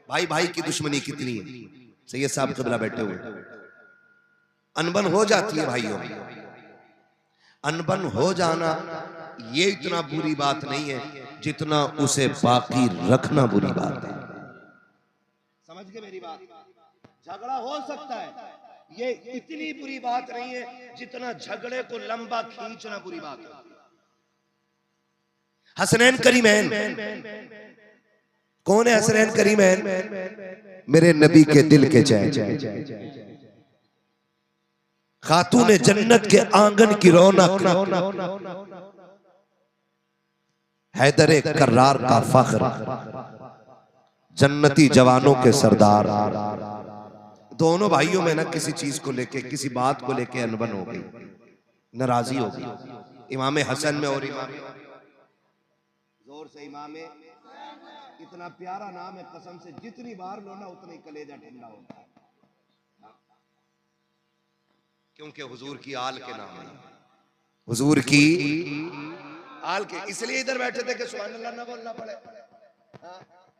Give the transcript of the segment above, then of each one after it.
भाई भाई की दुश्मनी कितनी है। सैयद साहब क़िबला बैठे हुए, अनबन हो जाती है भाइयों, अनबन हो जाना ये इतना बुरी बात नहीं है जितना उसे बाकी रखना बुरी बात है। समझ गए मेरी बात? झगड़ा हो सकता है, ये इतनी बुरी बात नहीं है जितना झगड़े को लंबा खींचना बुरी बात है। हसनैन करीमैन, कौन है हसनैन करीमैन? मेरे नबी के दिल के चैन, खातून जन्नत के आंगन की रौनक, हैदर कर्रार का फख्र, जन्नती जवानों के सरदार। दोनों भाइयों में ना किसी चीज को लेके, किसी बात को लेके अनबन हो गई, नाराजी हो गई। इमाम हसन में और इमाम, जोर से इमाम, इतना प्यारा नाम है, कसम से जितनी बार लो ना उतना ही कलेजा ठंडा होता है, क्योंकि हुजूर की आल के नाम है, हुजूर की आल के। इसलिए इधर बैठे थे कि सुभान अल्लाह ना बोलना पड़े।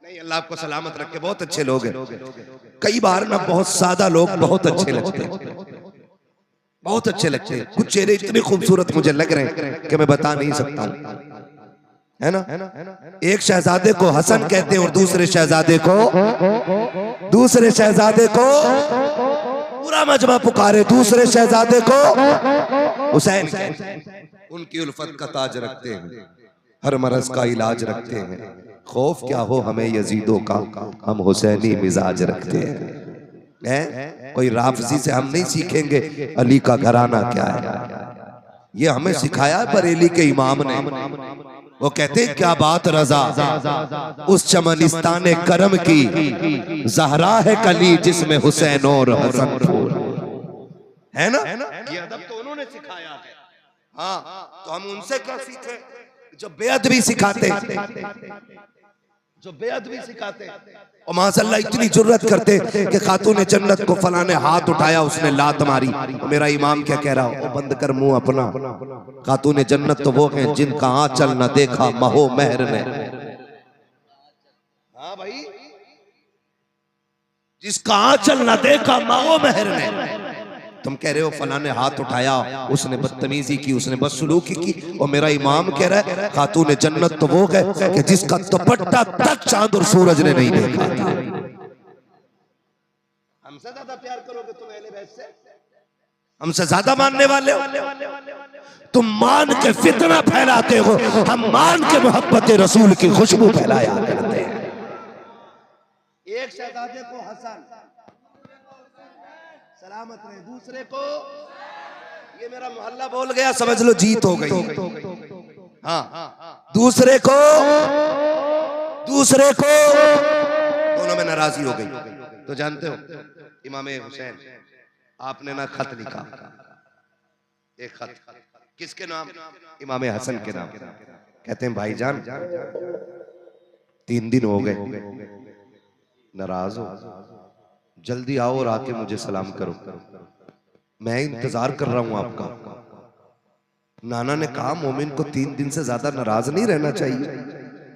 नहीं, अल्लाह आपको सलामत रखे, बहुत अच्छे लोग हैं। कई बार ना बहुत सादा लोग बहुत अच्छे लगते हैं, बहुत अच्छे लगते हैं। कुछ चेहरे इतने खूबसूरत मुझे लग रहे हैं कि मैं बता नहीं सकता हूं, है ना। एक शहजादे को हसन कहते हैं और दूसरे शहजादे को पूरा मजमा पुकारे, दूसरे शहजादे को हुसैन कहते हैं। उनकी उल्फत का ताज रखते हैं, हर मरज का इलाज रखते हैं, खौफ क्या हो हमें यजीदों का, हम हुसैनी मिजाज रखते हैं। कोई राफजी से हम नहीं सीखेंगे अली का घराना क्या है, ये हमें सिखाया बरेली के इमाम ने। वो कहते हैं क्या बात रजा उस चमनिस्तान करम की, जहरा है कली जिसमें हुसैन और हसन फूल, है ना। ये अदब तो उन्होंने सिखाया है। हाँ, तो हम उनसे क्या सीखे जो बेअदबी सिखाते, जो बेअदबी सिखाते। और माशाअल्लाह इतनी जुर्रत करते कि खातून जन्नत को फला ने हाथ उठाया, उसने लात मारी। और मेरा इमाम क्या कह रहा हो, बंद कर मुंह अपना। खातून जन्नत तो वो हैं जिनका आंचल न देखा महो महर ने। हाँ भाई, जिसका आंचल न देखा महो महर ने। तुम कह रहे हो फला ने हाथ उठाया, उसने बदतमीजी की, उसने बदसलूकी की। और मेरा इमाम कह रहा है खातून जन्नत तो वो है कि जिसका दुपट्टा तक चांद और सूरज ने नहीं देखा। हमसे ज्यादा प्यार करोगे तुम अहले बैत से? हमसे ज्यादा मानने वाले हो? तुम मान के फितना फैलाते हो, हम मान के मोहब्बत रसूल की खुशबू फैलाया करते हैं। एक शहजादे को हसन सलामत रहे, दूसरे को, ये मेरा मोहल्ला बोल गया, समझ लो जीत हो गई। हाँ, दूसरे को दोनों में नाराजी हो गई। तो जानते हो इमाम हुसैन आपने ना खत लिखा, एक खत किसके नाम? इमाम हसन के नाम। कहते हैं भाईजान 3 दिन हो गए, नाराज हो, जल्दी आओ और आके मुझे सलाम करो, मैं इंतजार कर रहा हूं आपका। नाना ने कहा मोमिन को 3 दिन से ज्यादा नाराज नहीं रहना चाहिए।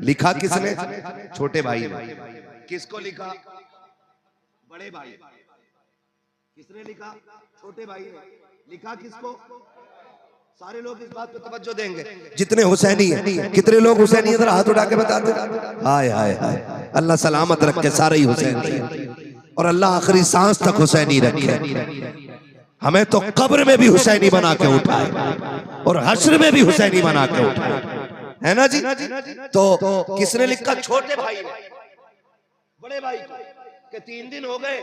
लिखा किसने? छोटे भाई ने। किसको लिखा? बड़े भाई। किसने लिखा? छोटे भाई ने। लिखा किसको? सारे लोग इस बात पे तवज्जो देंगे जितने हुसैनी हैं। कितने लोग हुसैनी इधर हाथ उठा के बताते? हाय हाय हाय, अल्लाह सलामत रखे सारे ही हुसैन, और अल्लाह आखिरी सांस तक हुसैनी रखे। हमें तो कब्र में भी हुसैनी बना के उठाए और हश्र में भी हुसैनी बना के उठाए, है ना जी। तो किसने लिखा? छोटे भाई ने। बड़े भाई के 3 दिन हो गए,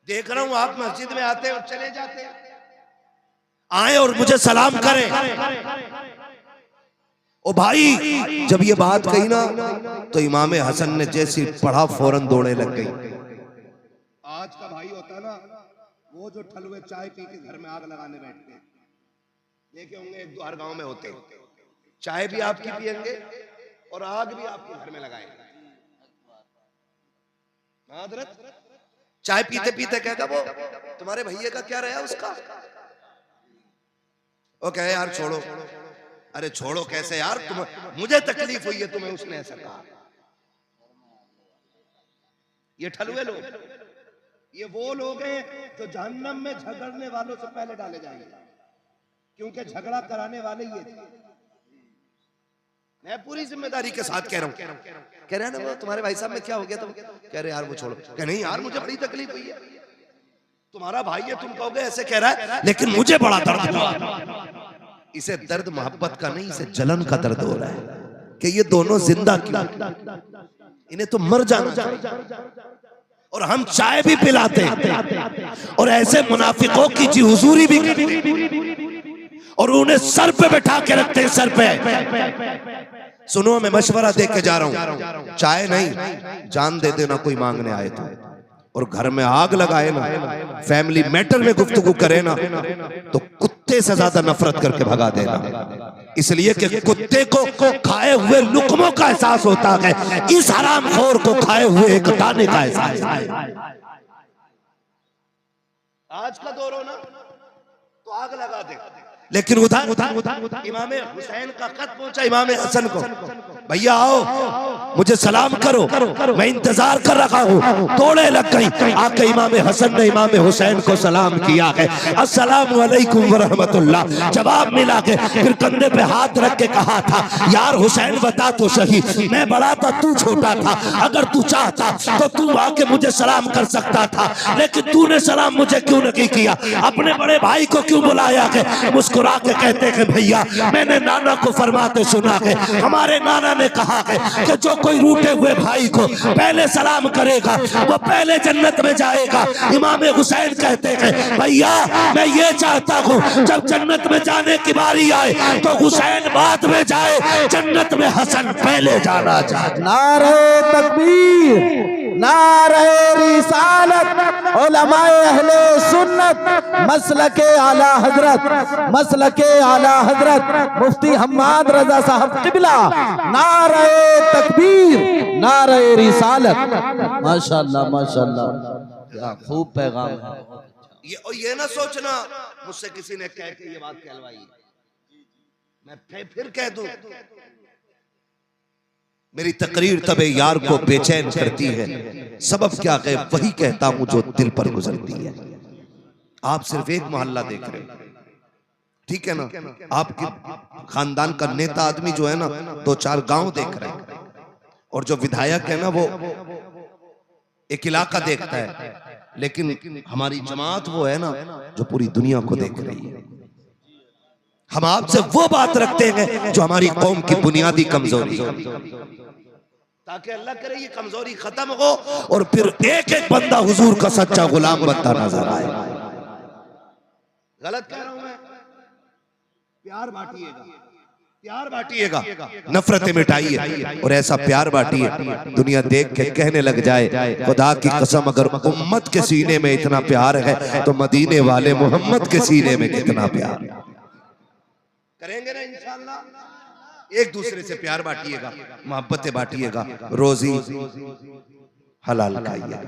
देख रहा हूं आप मस्जिद में आते और चले जाते, आए और मुझे सलाम करें। ओ भाई, जब ये बात कही ना तो इमाम हसन ने जैसी पढ़ा फौरन दौड़े लग गई। आज का भाई होता ना वो जो ठलुए चाय पी के घर में आग लगाने बैठते हैं, देखे होंगे 1-2 हर गांव में होते हैं। चाय भी आपकी पियेंगे और आग भी आपके घर में लगाएंगे। हजरत चाय पीते पीते कहता वो तुम्हारे भैया का क्या रहा उसका? वो कहे यार छोड़ो। अरे छोड़ो कैसे यार, तुम मुझे तकलीफ हुई है तुम्हें, उसने ऐसा कहा। ये ठलुए लोग, ये वो लोग हैं जो जहन्नम में झगड़ने वालों से पहले डाले जाएंगे, क्योंकि झगड़ा कराने वाले ये थे। मैं पूरी जिम्मेदारी के साथ कह रहा हूँ। कह रहे हैं ना वो तुम्हारे भाई साहब में क्या हो गया, तो कह रहे यार वो छोड़ो, कह नहीं यार मुझे बड़ी तकलीफ हुई है, तुम्हारा भाई है तुम कहोगे ऐसे कह रहा है, लेकिन मुझे बड़ा दर्द हुआ। इसे दर्द मोहब्बत का नहीं, इसे जलन का दर्द हो रहा है कि ये दोनों जिंदा क्यों, इन्हें तो मर जाना चाहिए। और हम चाय भी पिलाते हैं और ऐसे मुनाफिकों की जी हुजूरी भी करते हैं और उन्हें सर पे बैठा के रखते हैं, सर पे। सुनो मैं मशवरा दे के जा रहा हूं, चाय नहीं जान दे देना कोई मांगने आए तो, और घर में आग लगाए ना, फैमिली मैटर में गुफ्तगू करे ना, तो कुत्ते से ज्यादा नफरत करके भगा देना। इसलिए कि कुत्ते को खाए हुए लुकमों का एहसास होता है, इस हरामखोर को खाए हुए एक दाने का एहसास है। आज का दौर हो ना तो आग लगा दे, लेकिन उधर इमाम हुसैन का खत पहुंचा इमाम हसन को, भैया आओ मुझे सलाम करो, मैं इंतजार कर रहा हूँ। तोड़े लग गई, आके इमाम हसन ने इमाम हुसैन को सलाम किया है, अस्सलाम वालेकुम व रहमतुल्लाह। जवाब मिला के फिर कंधे पे हाथ रख के कहा था, यार हुसैन बता तो सही, मैं बड़ा था तू छोटा था, अगर तू चाहता तो तू आके मुझे सलाम कर सकता था, लेकिन तूने सलाम मुझे क्यों नहीं किया, अपने बड़े भाई को क्यों बुलाया है। मुस्कुरा के कहते हैं भैया मैंने नाना को फरमाते सुना है, हमारे नाना ने कहा है कि जो कोई रूठे हुए भाई को पहले सलाम करेगा वो पहले जन्नत में जाएगा। इमाम हुसैन कहते हैं भैया मैं ये चाहता हूँ जब जन्नत में जाने की बारी आए तो हुसैन बाद में जाए, जन्नत में हसन पहले जाना चाहिए। नारे तकबीर, नारे रिसालत, उलमाए अहले सुन्नत, मसलके आला हजरत, मसलके आला हजरत मुफ्ती हम्माद रजा साहब किबला, नारे तकबीर, नारे रिसालत। माशाअल्लाह माशाअल्लाह, क्या खूब पैगाम है। ये ना सोचना मुझसे किसी ने कह के ये बात कहलवाई, मैं फिर कह दूं मेरी तकरीर तबे यार को बेचैन करती है, सबब क्या है वही कहता हूं जो दिल पर गुजरती है। आप सिर्फ एक मोहल्ला देख रहे हो, ठीक है ना, आपके खानदान का नेता आदमी जो है ना 2-4 गांव देख रहे हैं, और जो विधायक है ना वो एक इलाका देखता है, लेकिन हमारी जमात वो है ना जो पूरी दुनिया को देख रही है। हम आपसे वो बात रखते हैं जो हमारी कौम की बुनियादी कमजोरी है, ताकि अल्लाह करे ये कमजोरी खत्म हो और फिर एक एक बंदा हुजूर का सच्चा गुलाम बनता नजर आए। गलत कह रहा हूं मैं? प्यार बांटिएगा, प्यार बांटिएगा, नफरतें मिटाइए और ऐसा प्यार बांटिए दुनिया देख के कहने लग जाए खुदा की कसम अगर उम्मत के सीने में इतना प्यार है तो मदीने वाले मोहम्मद के सीने में कितना प्यार। करेंगे ना इंशाअल्लाह। एक दूसरे से प्यार बांटिएगा, मोहब्बतें बांटिएगा, रोजी हलाल खाइएगा,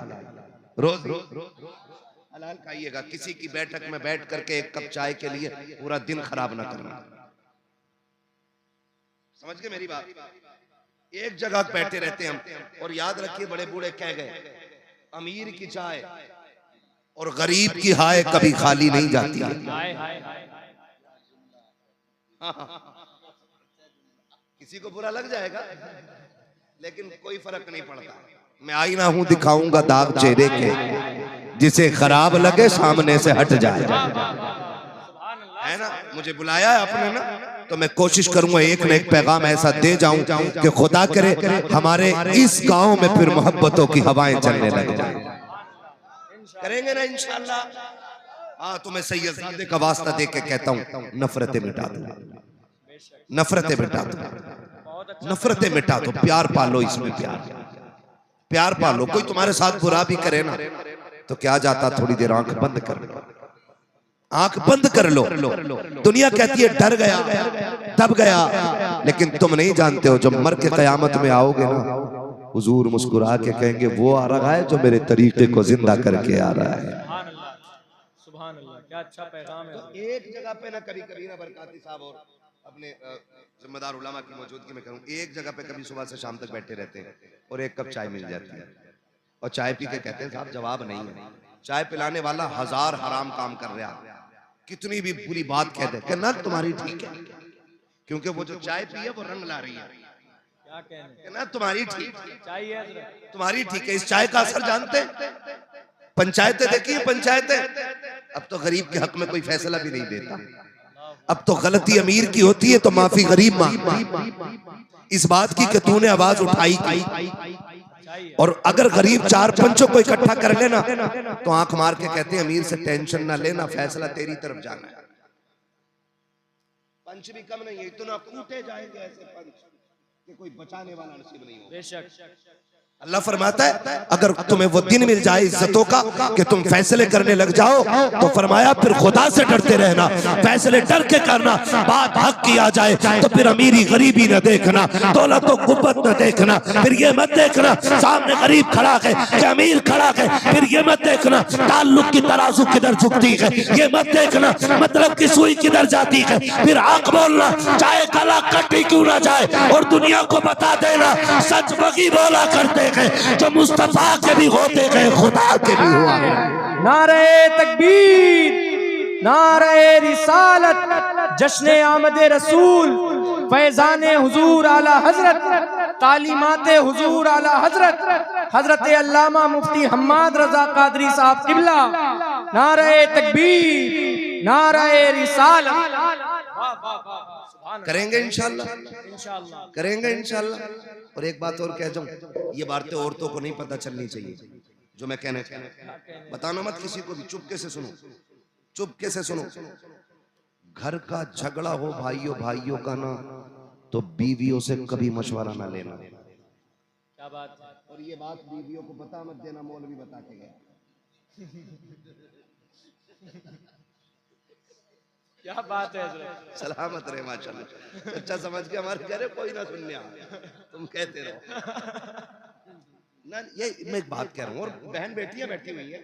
रोजी हलाल खाइएगा। किसी की बैठक में बैठ करके एक कप चाय के लिए पूरा दिन खराब ना करना। समझ गए मेरी बात? एक जगह बैठे रहते हैं हम, और याद रखिए बड़े बूढ़े कह गए अमीर की चाय और गरीब की हाय कभी खाली नहीं जाती है। किसी को बुरा लग जाएगा लेकिन कोई फर्क नहीं पड़ता। मैं आईना हूं दिखाऊंगा दाग चेहरे के, जिसे खराब लगे सामने से हट जाए, है ना। मुझे बुलाया है आपने ना, तो मैं कोशिश करूंगा एक न एक पैगाम ऐसा दे जाऊं कि खुदा करे हमारे इस गांव में फिर मोहब्बतों की हवाएं चलने लग जाए। करेंगे ना इंशाअल्लाह। हाँ, तो मैं सैयदजादे का वास्ता दे के कहता हूँ नफरतें मिटा दो, नफरतें मिटा दो, नफरतें मिटा दो, प्यार पालो, इसमें प्यार पालो। कोई तुम्हारे साथ बुरा भी करे ना तो क्या जाता, थोड़ी देर आंख बंद कर लो, आंख बंद कर लो। दुनिया कहती है डर गया दब गया, लेकिन तुम नहीं जानते हो जब मर के कयामत में आओगे ना, हुजूर मुस्कुरा के कहेंगे वो आ रहा है जो मेरे तरीके को जिंदा करके आ रहा है। सुभान अल्लाह, क्या अच्छा पैगाम है। तो एक जगह पे ना कभी कभी ना बरकाती साहब और अपने जिम्मेदार उलमा की मौजूदगी में करूं, एक जगह पे कभी सुबह से शाम तक बैठे रहते हैं और एक कप चाय मिल जाती है। और चाय पी के कहते हैं साहब जवाब नहीं है। चाय पिलाने वाला 1000 हराम काम कर रहा, कितनी भी बुरी बात कह दे कि ना तुम्हारी ठीक है, क्योंकि वो जो चाय पी है वो रंग ला रही है। क्या कहने, ना तुम्हारी ठीक, चाहिए तुम्हारी ठीक है। इस चाय का असर जानते हैं? पंचायतें देखिए, पंचायतें अब तो गरीब के हक में कोई फैसला भी नहीं देता। अब तो गलती अमीर की होती है तो माफी गरीब मांगता। इस बात की कि तूने आवाज उठाई और अगर गरीब 4 पंचों को इकट्ठा कर लेना तो आंख मार के कहते हैं अमीर से टेंशन ना लेना, फैसला तेरी तरफ जाना है। पंच भी कम नहीं है, इतना कूटे जाएंगे ऐसे पंच कि कोई बचाने वाला नसीब नहीं होगा। बेशक अल्लाह फरमाता है अगर तुम्हें वो दिन मिल जाए इज्जतों का कि तुम फैसले करने लग जाओ तो फरमाया फिर खुदा से डरते रहना, फैसले डर के करना। बात हक की आ जाए तो फिर अमीरी गरीबी न देखना, दौलत तो गुब्बत न देखना। फिर ये मत देखना सामने गरीब खड़ा है कि अमीर खड़ा है, फिर ये मत देखना ताल्लुक की तराजू किधर झुकती है, ये मत देखना मतलब की सुई किधर जाती है। फिर आंख बोलना चाहे गला कटी क्यों ना जाए और दुनिया को बता देना सच बगी बोला करते जो मुस्तफा के भी होते गए खुदा के भी हुआ। नारे तकबीर, नारे रिसालत, जश्न आमद रसूल, फैजान हुजूर आला हजरत, तालीमाते हुजूर आला हजरत, हजरत अल्लामा मुफ्ती हम्माद रजा कादरी साहब किबला। नारे तकबीर, नारे रिसालत। करेंगे इंशाल्लाह, करेंगे इंशाल्लाह। और एक बात और कह जाऊं, ये बातें औरतों को नहीं पता चलनी चाहिए जो मैं कहने बताना मत किसी को भी, चुपके से सुनो, चुपके से सुनो। घर का झगड़ा हो भाइयों भाइयों का ना तो बीवियों से कभी मशवरा ना लेना। क्या बात है? और ये बात बीवियों को बता मत देना, मौलवी बता के गया। क्या बात है? सलामत रहे माशाल्लाह। अच्छा समझ के हमारे कह रहे कोई ना सुनने आ, तुम कहते रहो ना। ये मैं एक बात कह रहा हूँ और बहन बेटियां बैठी हुई है,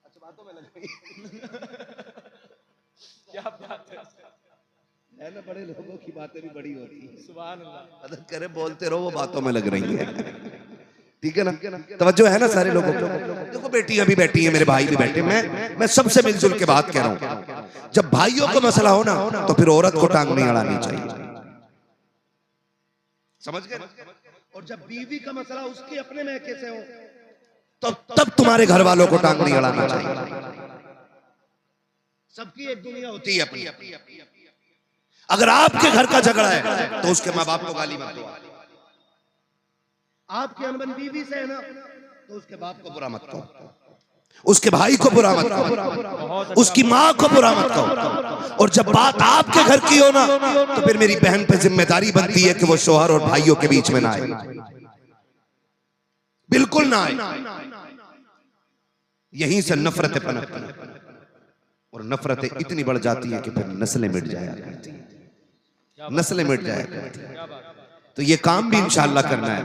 अच्छा बातों में लग गई। क्या बात है ना, बड़े लोगों की बातें भी बड़ी होती है। सुभान अल्लाह। मदद करे बोलते रहो, वो बातों में लग रही है। ठीक है ना, तवज्जो है ना सारे लोगों को। देखो बेटियां भी बैठी हैं, मेरे भाई भी बैठे, मैं सबसे मिलजुल के बात कह रहा हूँ। जब भाइयों को मसला हो ना तो फिर औरत को टांग नहीं अड़ानी चाहिए, समझ गए। और जब बीवी का मसला उसके अपने महके से हो तो तब तुम्हारे घर वालों को टांग नहीं अड़ाना चाहिए। सबकी एक दुनिया होती है अपनी। अगर आपके घर का झगड़ा है तो उसके माँ बाप को गाली मत दो। आपके अनबन बीवी से है ना तो उसके बाप को बुरा मत कहो, उसके भाई को बुरा मत कहो, उसकी माँ को बुरा मत कहो। और जब बात आपके घर की हो ना तो फिर मेरी बहन पे जिम्मेदारी बनती है कि वो शोहर और भाइयों के बीच में ना आए, बिल्कुल ना आए। यहीं से नफरतें पनपती हैं और नफरतें इतनी बढ़ जाती है कि फिर नस्लें मिट जाया करती हैं, नस्लें मिट जाया करती हैं। तो ये काम भी इंशाअल्लाह करना है,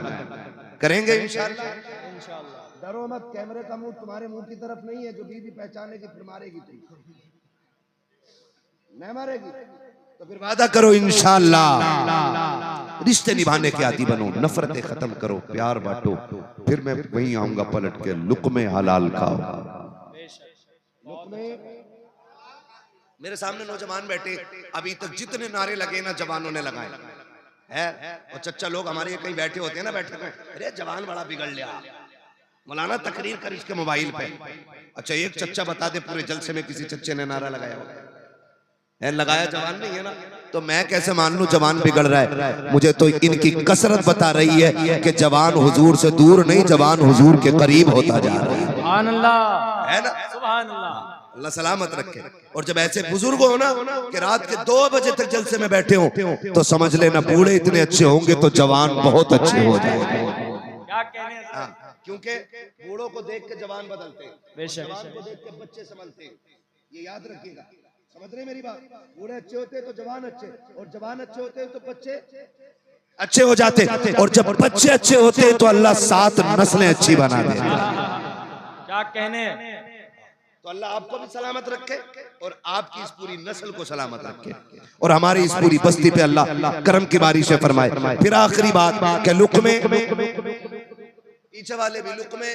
करेंगे इंशाअल्लाह। डरो मत, कैमरे का मुंह तुम्हारे मुंह की तरफ नहीं है। जो बीवी पहचानेगी फिर मारेगी, तुम नहीं मारेगी तो फिर वादा करो इंशाअल्लाह रिश्ते निभाने के आदी बनो, नफरतें खत्म करो, प्यार बांटो। फिर मैं वहीं आऊंगा पलट के, लुक्मे हलाल खाओ। मेरे सामने नौजवान बैठे, अभी तक जितने नारे लगे ना जवानों ने लगाए है। और चच्चा लोग हमारे कहीं बैठे होते हैं ना बैठक में, अरे जवान बड़ा बिगड़ लिया, मौलाना तकरीर कर इसके मोबाइल पे। अच्छा एक चच्चा बता दे पूरे जलसे में किसी चच्चे ने नारा लगाया है? लगाया जवान नहीं है ना, तो मैं कैसे मान लूं जवान बिगड़ रहा है? मुझे तो इनकी कसरत बता रही है कि जवान हुजूर से दूर नहीं, जवान हुजूर के करीब होता जा रहा है। सुभान अल्लाह, है ना, सुभान अल्लाह, अल्लाह सलामत रखे। और जब ऐसे बुजुर्ग हो ना कि रात के 2 बजे तक जलसे में बैठे हो तो समझ लेना बूढ़े इतने अच्छे होंगे तो जवान बहुत अच्छे हो जाएंगे। क्या कहने, क्योंकि बूढ़ों को देख के जवान बदलते हैं, बेशक, जवान को देख के बच्चे समझते हैं। ये याद रखिएगा, समझ रहे मेरी बात? बूढ़े अच्छे होते तो जवान अच्छे, और जवान अच्छे होते तो बच्चे अच्छे हो जाते, और जब बच्चे अच्छे होते तो अल्लाह 7 नस्लें अच्छी बना दे। क्या कहने। तो अल्लाह आपको भी सलामत रखे और आपकी इस पूरी नस्ल को सलामत रखे और हमारी इस पूरी बस्ती पे अल्लाह करम की बारिश फरमाए। फिर आखिरी बात कि लुक्मे पीछे वाले भी लुक में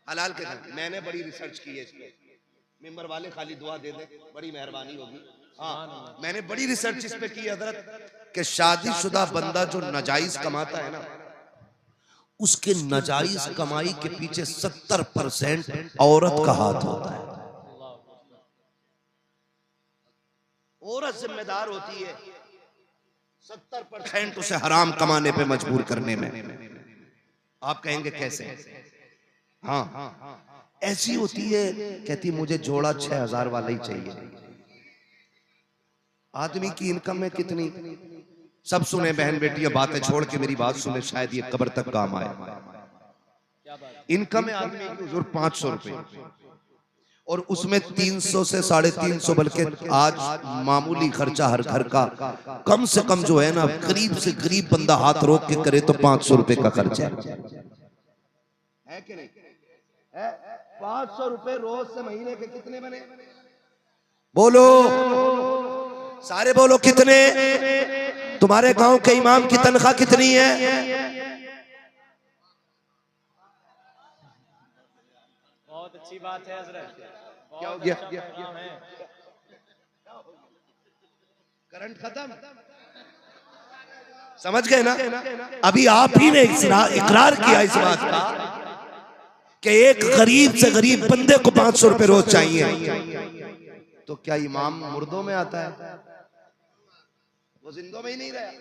हलाल के खाने। मैंने बड़ी रिसर्च की है इस पे, मेंबर वाले खाली दुआ दे दे, बड़ी मेहरबानी होगी। हाँ, मैंने बड़ी रिसर्च इस पे की है हजरत कि शादीशुदा बंदा जो नाजायज कमाता है ना, उसके नाजायज कमाई के पीछे 70% औरत का हाथ होता है। औरत जिम्मेदार होती है 70% उसे हराम कमाने पे मजबूर करने में। आप कहेंगे कैसे? हाँ, ऐसी होती है, कहती मुझे जोड़ा 6,000 वाला ही चाहिए। आदमी की इनकम में कितनी? सब सुने बहन बेटियां, बातें छोड़ के मेरी बात सुने, शायद ये कब्र तक काम आए। इनकम है आदमी की हुजूर 500 रुपए, और उसमें 300 से 350, बल्कि आज मामूली खर्चा हर घर का कम से कम जो है ना, गरीब से गरीब बंदा हाथ रोक के करे तो 500 रुपए का खर्चा है कि नहीं? 500 रुपए रोज से महीने के कितने बने? बोलो सारे, बोलो कितने? तुम्हारे गांव के इमाम की तनख्वाह कितनी है? बहुत अच्छी बात है हजरत। क्या हो गया? करंट खत्म, समझ गए ना? अभी आप ही ने इकरार किया इस बात का कि एक गरीब से गरीब बंदे को 500 रुपए रोज चाहिए। तो क्या इमाम मुर्दों में आता है? वो जिंदों में ही नहीं रहा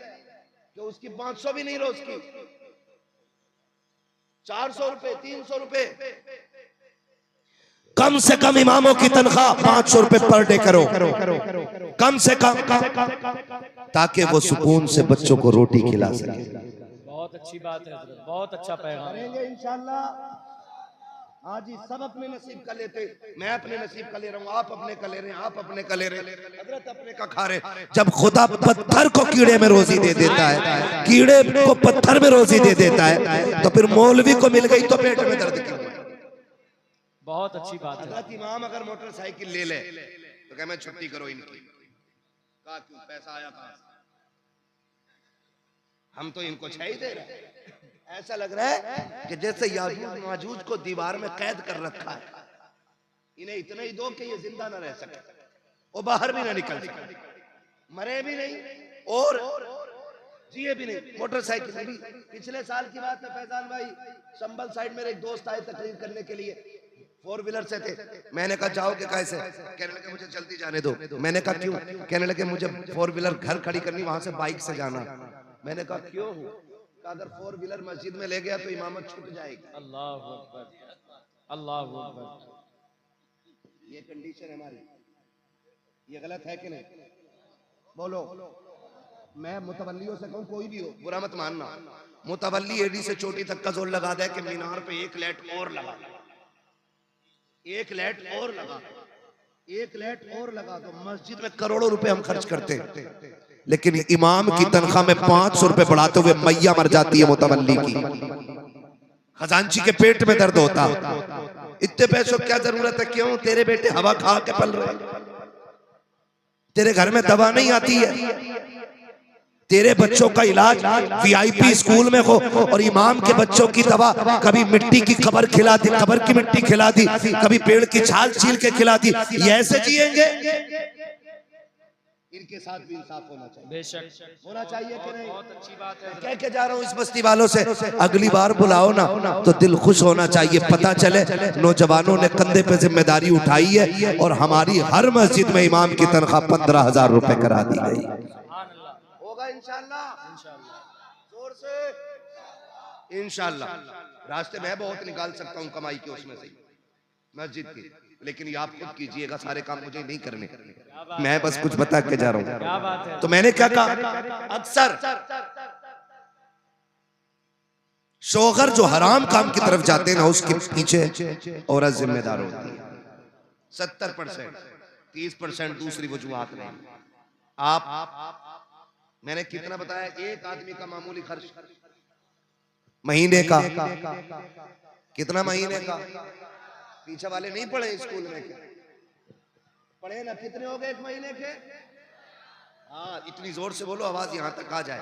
कि उसकी 500 भी नहीं रोज की, 400 रुपए, 300 रुपए। कम से कम इमामों की तनख्वाह 500 रुपए पर डे करो, कम से कम, ताकि वो सुकून से बच्चों को रोटी खिला सके। बहुत अच्छी बात है हजरत, बहुत अच्छा पैगाम है। इंशाल्लाह। हाँ जी, सब अपने नसीब का लेते, मैं अपने नसीब का ले रहा हूँ, आप अपने का ले रहे हैं, आप अपने का ले रहे हैं, हजरत अपने का खा रहे। जब खुदा पत्थर को कीड़े में रोजी दे देता है, कीड़े को पत्थर में रोजी दे देता है, तो फिर मौलवी को मिल गई तो पेट में दर्द क्यों? बहुत अच्छी बात है। हजरत इमाम अगर मोटरसाइकिल ले ले तो क्या मैं छुट्टी करो इनकी? कहा क्यों? पैसा आया कहां से? हम तो इनको छह ही दे रहे हैं। ऐसा लग रहा है कि जैसे याजूज माजूज को दीवार में कैद कर रखा है, इन्हें इतना ही दो कि ये जिंदा न रह सके, वो बाहर भी ना निकल सके, मरे भी नहीं और जिए भी नहीं। मोटरसाइकिल भी पिछले साल की बात है फैजान भाई, संभल साइड मेरे एक दोस्त आए तकरीर करने के लिए, 4 व्हीलर से थे। मैंने कहा जाओगे कैसे? कहने लगे मुझे जल्दी जाने दो। मैंने कहा क्यों? कहने लगे मुझे 4 व्हीलर घर खड़ी करनी, वहां से बाइक से जाना। मैंने कहा क्यों? अगर 4 व्हीलर मस्जिद में ले गया तो इमामत छूट जाएगी। अल्लाह अकबर, अल्लाह अकबर। ये कंडीशन है हमारी, ये गलत है कि नहीं? बोलो। मैं मुतवल्लियों से कहूं, कोई भी हो बुरा मत मानना, मुतवल्ली एडी से चोटी तक का जोर लगा दे कि मीनार पे एक लाइट और लगा, एक लाइट और लगा, एक लाइट और लगा, तो मस्जिद में करोड़ों रुपए हम खर्च करते हैं, लेकिन इमाम की तनख्वाह में 500 रुपए बढ़ाते हुए मैया मर जाती है मुतवल्ली की। खजांची के पेट में दर्द होता, इतने पैसों क्या जरूरत है? क्यों? तेरे बेटे हवा खा के पल रहे, तेरे घर में दवा नहीं आती है, तेरे बच्चों का इलाज वीआईपी स्कूल में हो और इमाम के बच्चों की दवा कभी मिट्टी की कबर खिला दी, कबर की मिट्टी खिला दी, कभी पेड़ की छाल छील के खिला दी। ये ऐसे जिएंगे? इनके साथ भी इंसाफ होना चाहिए, बेशक होना चाहिए कि नहीं? बहुत अच्छी बात है। कह के जा रहा हूँ इस बस्ती वालों से, अगली बार बुलाओ ना तो दिल खुश होना चाहिए, पता चले नौजवानों ने कंधे पे जिम्मेदारी उठाई है और हमारी हर मस्जिद में इमाम की तनख्वाह 15,000 रुपए करा दी गई। होगा इंशाल्लाह, जोर से इंशाल्लाह। रास्ते में बहुत निकाल सकता हूँ कमाई के उसमें से मस्जिद की, लेकिन ये आप खुद कीजिएगा, सारे काम मुझे नहीं करने, मैं बस कुछ बता के जा रहा हूँ। क्या बात है? तो मैंने क्या कहा, अक्सर शोहर जो हराम काम की तरफ जाते हैं ना, उसके पीछे औरत जिम्मेदार होती है। 70%, 30% दूसरी वजूहात नहीं। आप मैंने कितना बताया? एक आदमी का मामूली खर्च महीने का कितना? महीने का पीछे वाले नहीं पढ़े स्कूल में? क्या पढ़े ना? कितने हो गए एक महीने के? हाँ, इतनी जोर से बोलो आवाज यहां तक आ जाए।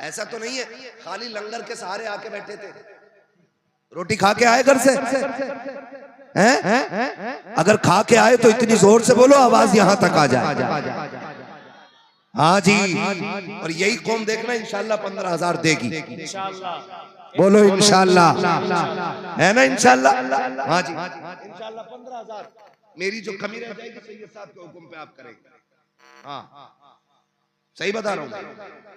ऐसा तो नहीं है खाली लंगर के सहारे आके बैठे थे, रोटी खा के आए घर से हैं? अगर खा के आए तो इतनी जोर से बोलो आवाज यहां तक आ जाए। हाँ जी, और यही कौम देखना इंशाल्लाह 15,000 देगी। इंशाल्लाह बोलो इंशाल्लाह, है ना इंशाल्लाह? हाँ जी इंशाल्लाह 15,000 मेरी जो कमी रह जाएगी सैयद साहब के हुक्म पे आप करेंगे। हाँ सही बता रहा हूँ,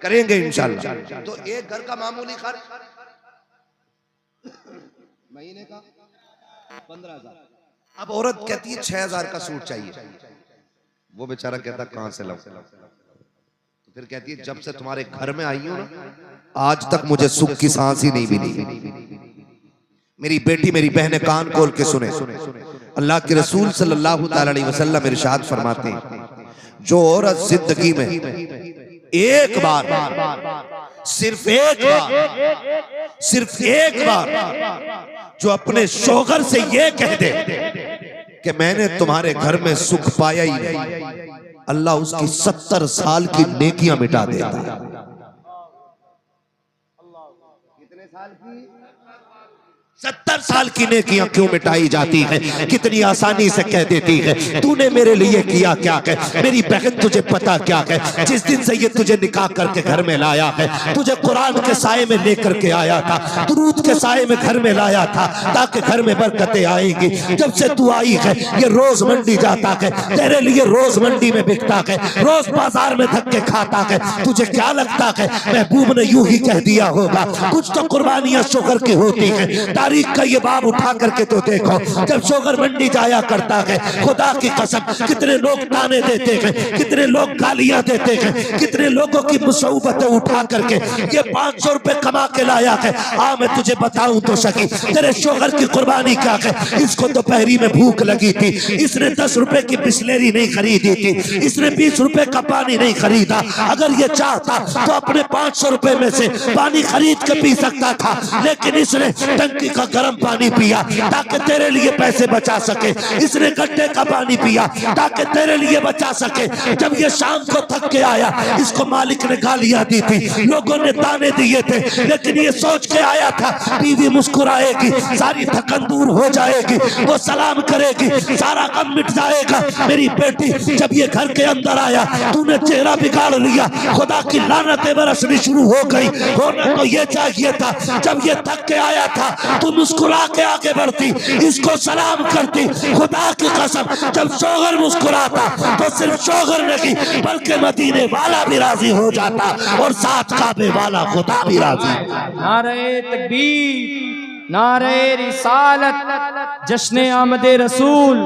करेंगे इंशाल्लाह। तो एक घर का मामूली खर्च महीने का 15,000। अब औरत कहती है 6,000 का सूट चाहिए, वो बेचारा कहता कहां से लाऊं? तो फिर कहती है जब से तुम्हारे घर में आई हूं ना आज तक मुझे सुख की सांस ही नहीं मिली। मेरी बेटी मेरी बहनें कान खोल के सुने, अल्लाह के रसूल सल्लल्लाहु अलैहि वसल्लम इरशाद फरमाते हैं जो औरत जिंदगी में एक बार, सिर्फ एक बार जो अपने शौहर से ये कह दे कि मैंने तुम्हारे घर में सुख पाया ही नहीं, अल्लाह उसकी 70 साल की नेकियां मिटा देता है। कितने साल की? 70 साल की नेकियां क्यों मिटाई जाती है? कितनी आसानी से कह देती है तूने मेरे लिए किया क्या है, मेरी बहन तुझे पता क्या है, जिस दिन से ये तुझे निकाह करके घर में लाया है, तुझे कुरान के साए में लेकर के आया था, दुरूद के साए में घर में लाया था ताकि घर में बरकतें आएंगी। जब से तू आई है ये रोज मंडी जाता है, तेरे लिए रोज मंडी में बिकता है, रोज बाजार में धक्के खाता है। तुझे क्या लगता है महबूब ने यूं ही कह दिया होगा? कुछ तो कुर्बानियां शोहर की होती है। तारीख का ये बाब उठा करके तो देखो, जब शोहर मंडी जाया करता है खुदा की कसम कितने लोग ताने देते हैं, कितने लोग गालियां देते हैं, कितने लोगों की मुसीबतें उठा करके ये 500 रुपए कमा के लाया है। मैं तुझे बताऊं तो सकी तेरे शोहर की कुर्बानी क्या है। इसको दोपहरी में भूख लगी थी, इसने 10 रुपए की बिस्लेरी नहीं खरीदी थी, इसने 20 रुपए का पानी नहीं खरीदा। अगर ये चाहता तो अपने 500 रुपए में से पानी खरीद के पी सकता था, लेकिन इसने टंकी का गर्म पानी पिया ताकि तेरे लिए पैसे बचा सके, इसने गड्ढे का पानी पिया ताकि तेरे लिए बचा सके। जब ये शाम को थक के आया इसको मालिक ने गालियां दी थी, लोगों ने ताने दिए थे, लेकिन ये सोच के आया था बीवी मुस्कुराएगी, सारी थकन दूर हो जाएगी, वो सलाम करेगी, सारा गम मिट जाएगा। मेरी बेटी जब ये घर के अंदर आया तूने चेहरा बिगाड़ लिया, खुदा की लानतें बरसनी शुरू हो गई। होना तो ये चाहिए था जब ये थक के आया था तू मुस्कुरा के आगे बढ़ती, इसको सलाम करती। खुदा की कसम जब शोहर मुस्कुराता तो सिर्फ शोहर नहीं बल्कि मदीने वाला भी राजी हो जाता और साथ काबे वाला खुदा भी राजी। नारे तकबीर, नारे रिसालत, जश्न आमदे रसूल,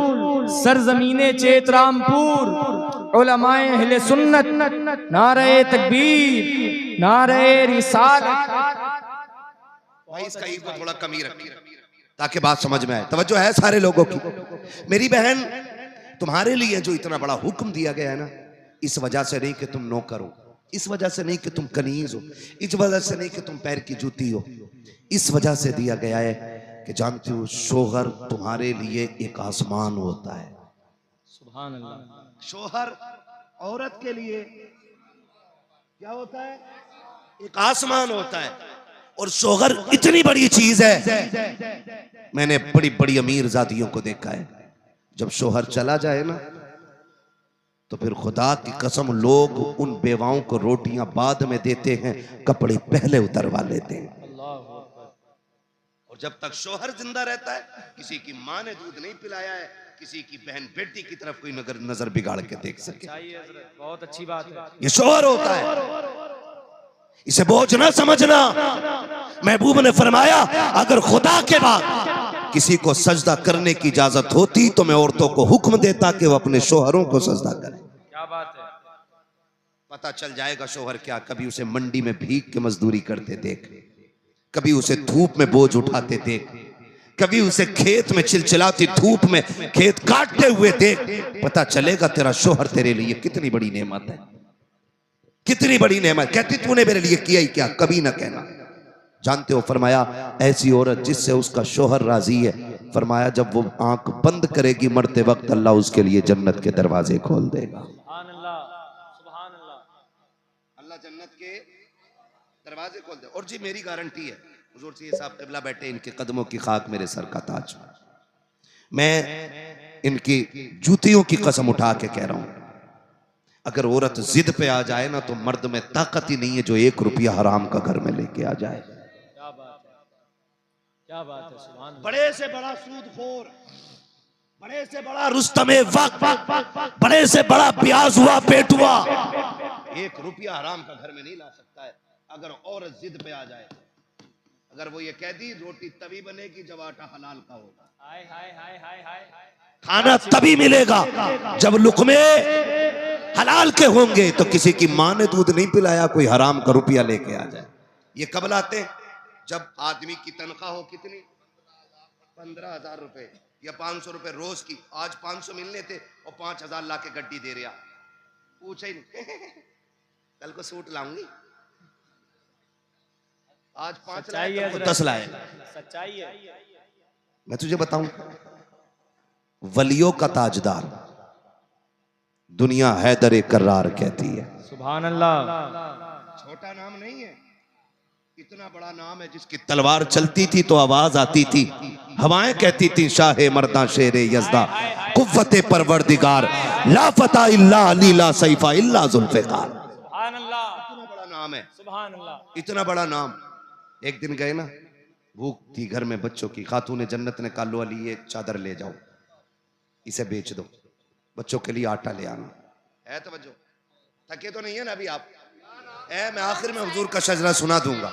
सरजमीने चेतरामपुर, उलमाए अहले सुन्नत, नारे तकबीर, नारे रिसालत। भाई इसका ईद को थोड़ा कमी रखिए ताकि बात समझ में आए। तवज्जो है सारे लोगों की। मेरी बहन तुम्हारे लिए जो इतना बड़ा हुक्म दिया गया है ना, इस वजह से नहीं कि तुम नौकर हो, इस वजह से नहीं कि तुम कनीज हो, इस वजह से नहीं कि तुम पैर की जूती हो, इस वजह से दिया गया है कि जानते हो शोहर तुम्हारे लिए एक आसमान होता है। सुभान अल्लाह। शोहर औरत के लिए क्या होता है? एक आसमान होता है। और शोहर इतनी बड़ी चीज है, मैंने बड़ी बड़ी अमीर जातियों को देखा है, जब शोहर चला जाए ना तो फिर खुदा की कसम लोग उन बेवाओं को रोटियां बाद में देते हैं, कपड़े पहले उतरवा लेते हैं। और जब तक शोहर जिंदा रहता है किसी की माँ ने दूध नहीं पिलाया है, किसी की बहन बेटी की तरफ कोई नजर बिगाड़ के देख सके। बहुत अच्छी बात है। ये शोहर होता है, इसे बोझ ना समझना। महबूब ने फरमाया अगर खुदा के बाद किसी को सजदा करने की इजाजत होती तो मैं औरतों को हुक्म देता कि वो अपने शोहरों को सजदा करें। क्या बात है। पता चल जाएगा शोहर क्या, कभी उसे मंडी में भीख के मजदूरी करते देख, कभी उसे धूप में बोझ उठाते देख, कभी उसे खेत में चिलचिलाती धूप में खेत काटते हुए देख, पता चलेगा तेरा शोहर तेरे लिए कितनी बड़ी नेमत है, कितनी बड़ी नेमत। कहती तूने मेरे लिए किया ही क्या, कभी ना कहना। जानते हो फरमाया ऐसी औरत जिससे उसका शोहर राजी है, फरमाया जब वो आंख बंद करेगी मरते वक्त अल्लाह उसके लिए जन्नत के दरवाजे खोल देगा। सुभान अल्लाह, सुभान अल्लाह। अल्लाह जन्नत के दरवाजे खोल दे। और जी मेरी गारंटी है हुजूर से साहब क़िबला बैठे, इनके कदमों की खाक मेरे सर का ताज। मैं इनकी जूतियों की कसम उठा के कह रहा हूं, अगर औरत जिद पे आ जाए ना तो मर्द में ताकत ही नहीं है जो 1 रुपया हराम का घर में लेके आ जाए। क्या बात है, क्या बात है, सुभान अल्लाह। बड़े से बड़ा सूदखोर, बड़े से बड़ा रुस्तमे वक्त, बड़े से बड़ा ब्याज हुआ पेटुआ 1 रुपया हराम का घर में नहीं ला सकता है अगर औरत जिद पे आ जाए। अगर वो ये कह दी रोटी तभी बनेगी जब आटा हलाल का होगा, हाय हाय हाय हाय हाय हाय। खाना तभी मिलेगा जब लुकमे हलाल के होंगे। तो किसी की माँ ने दूध नहीं पिलाया कोई हराम का रुपया लेके आ जाए। ये कब लाते हैं? जब आदमी की तनख्वाह हो कितनी, 15,000 रुपए या 500 रुपए रोज की। आज 500 मिलने थे और 5,000 ला के गड्डी दे रहा, पूछे ही नहीं कल को सूट लाऊंगी, आज 5 सच्चाई है, 10 लाए। सच्चाई है। मैं तुझे बताऊं, वलियों का ताजदार दुनिया हैदर कर्रार कहती है। सुभान अल्लाह। छोटा नाम नहीं है, इतना बड़ा नाम है जिसकी तलवार चलती थी तो आवाज आती थी, हवाएं कहती थी शाहे मर्दा शेरे यज़दा कुव्वते परवरदिगार ला फता इल्ला अली ला सैफा इल्ला जुल्फ़िकार। सुभान अल्लाह। इतना बड़ा नाम है, सुभान अल्लाह। इतना बड़ा नाम। एक दिन गए ना, भूख थी घर में बच्चों की, खातूने जन्नत ने कहा लो अली ये चादर ले जाओ, इसे बेच दो, बच्चों के लिए आटा ले आना है। तवज्जो, थके तो नहीं है ना अभी आप? मैं आखिर में हुजूर का शजरा सुना दूंगा,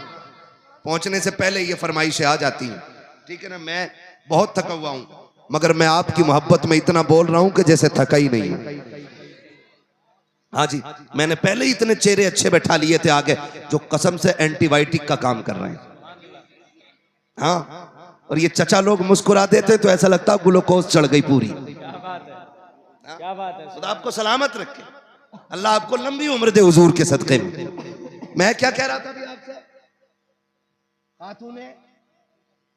पहुंचने से पहले ये फरमाइशें आ जाती हैं, ठीक है ना। मैं बहुत थका हुआ हूं मगर मैं आपकी मोहब्बत में इतना बोल रहा हूं कि जैसे थका ही नहीं है। हाँ जी, मैंने पहले ही इतने चेहरे अच्छे बैठा लिए थे आगे जो कसम से एंटीबायोटिक का काम कर रहे हैं। हाँ, और ये चचा लोग मुस्कुरा देते तो ऐसा लगता ग्लूकोज चढ़ गई पूरी। क्या बात है, क्या बात है। खुदा आपको सलामत रखे, अल्लाह आपको लंबी उम्र दे हुजूर के सदके में। मैं क्या कह रहा था अभी आपसे, खातूने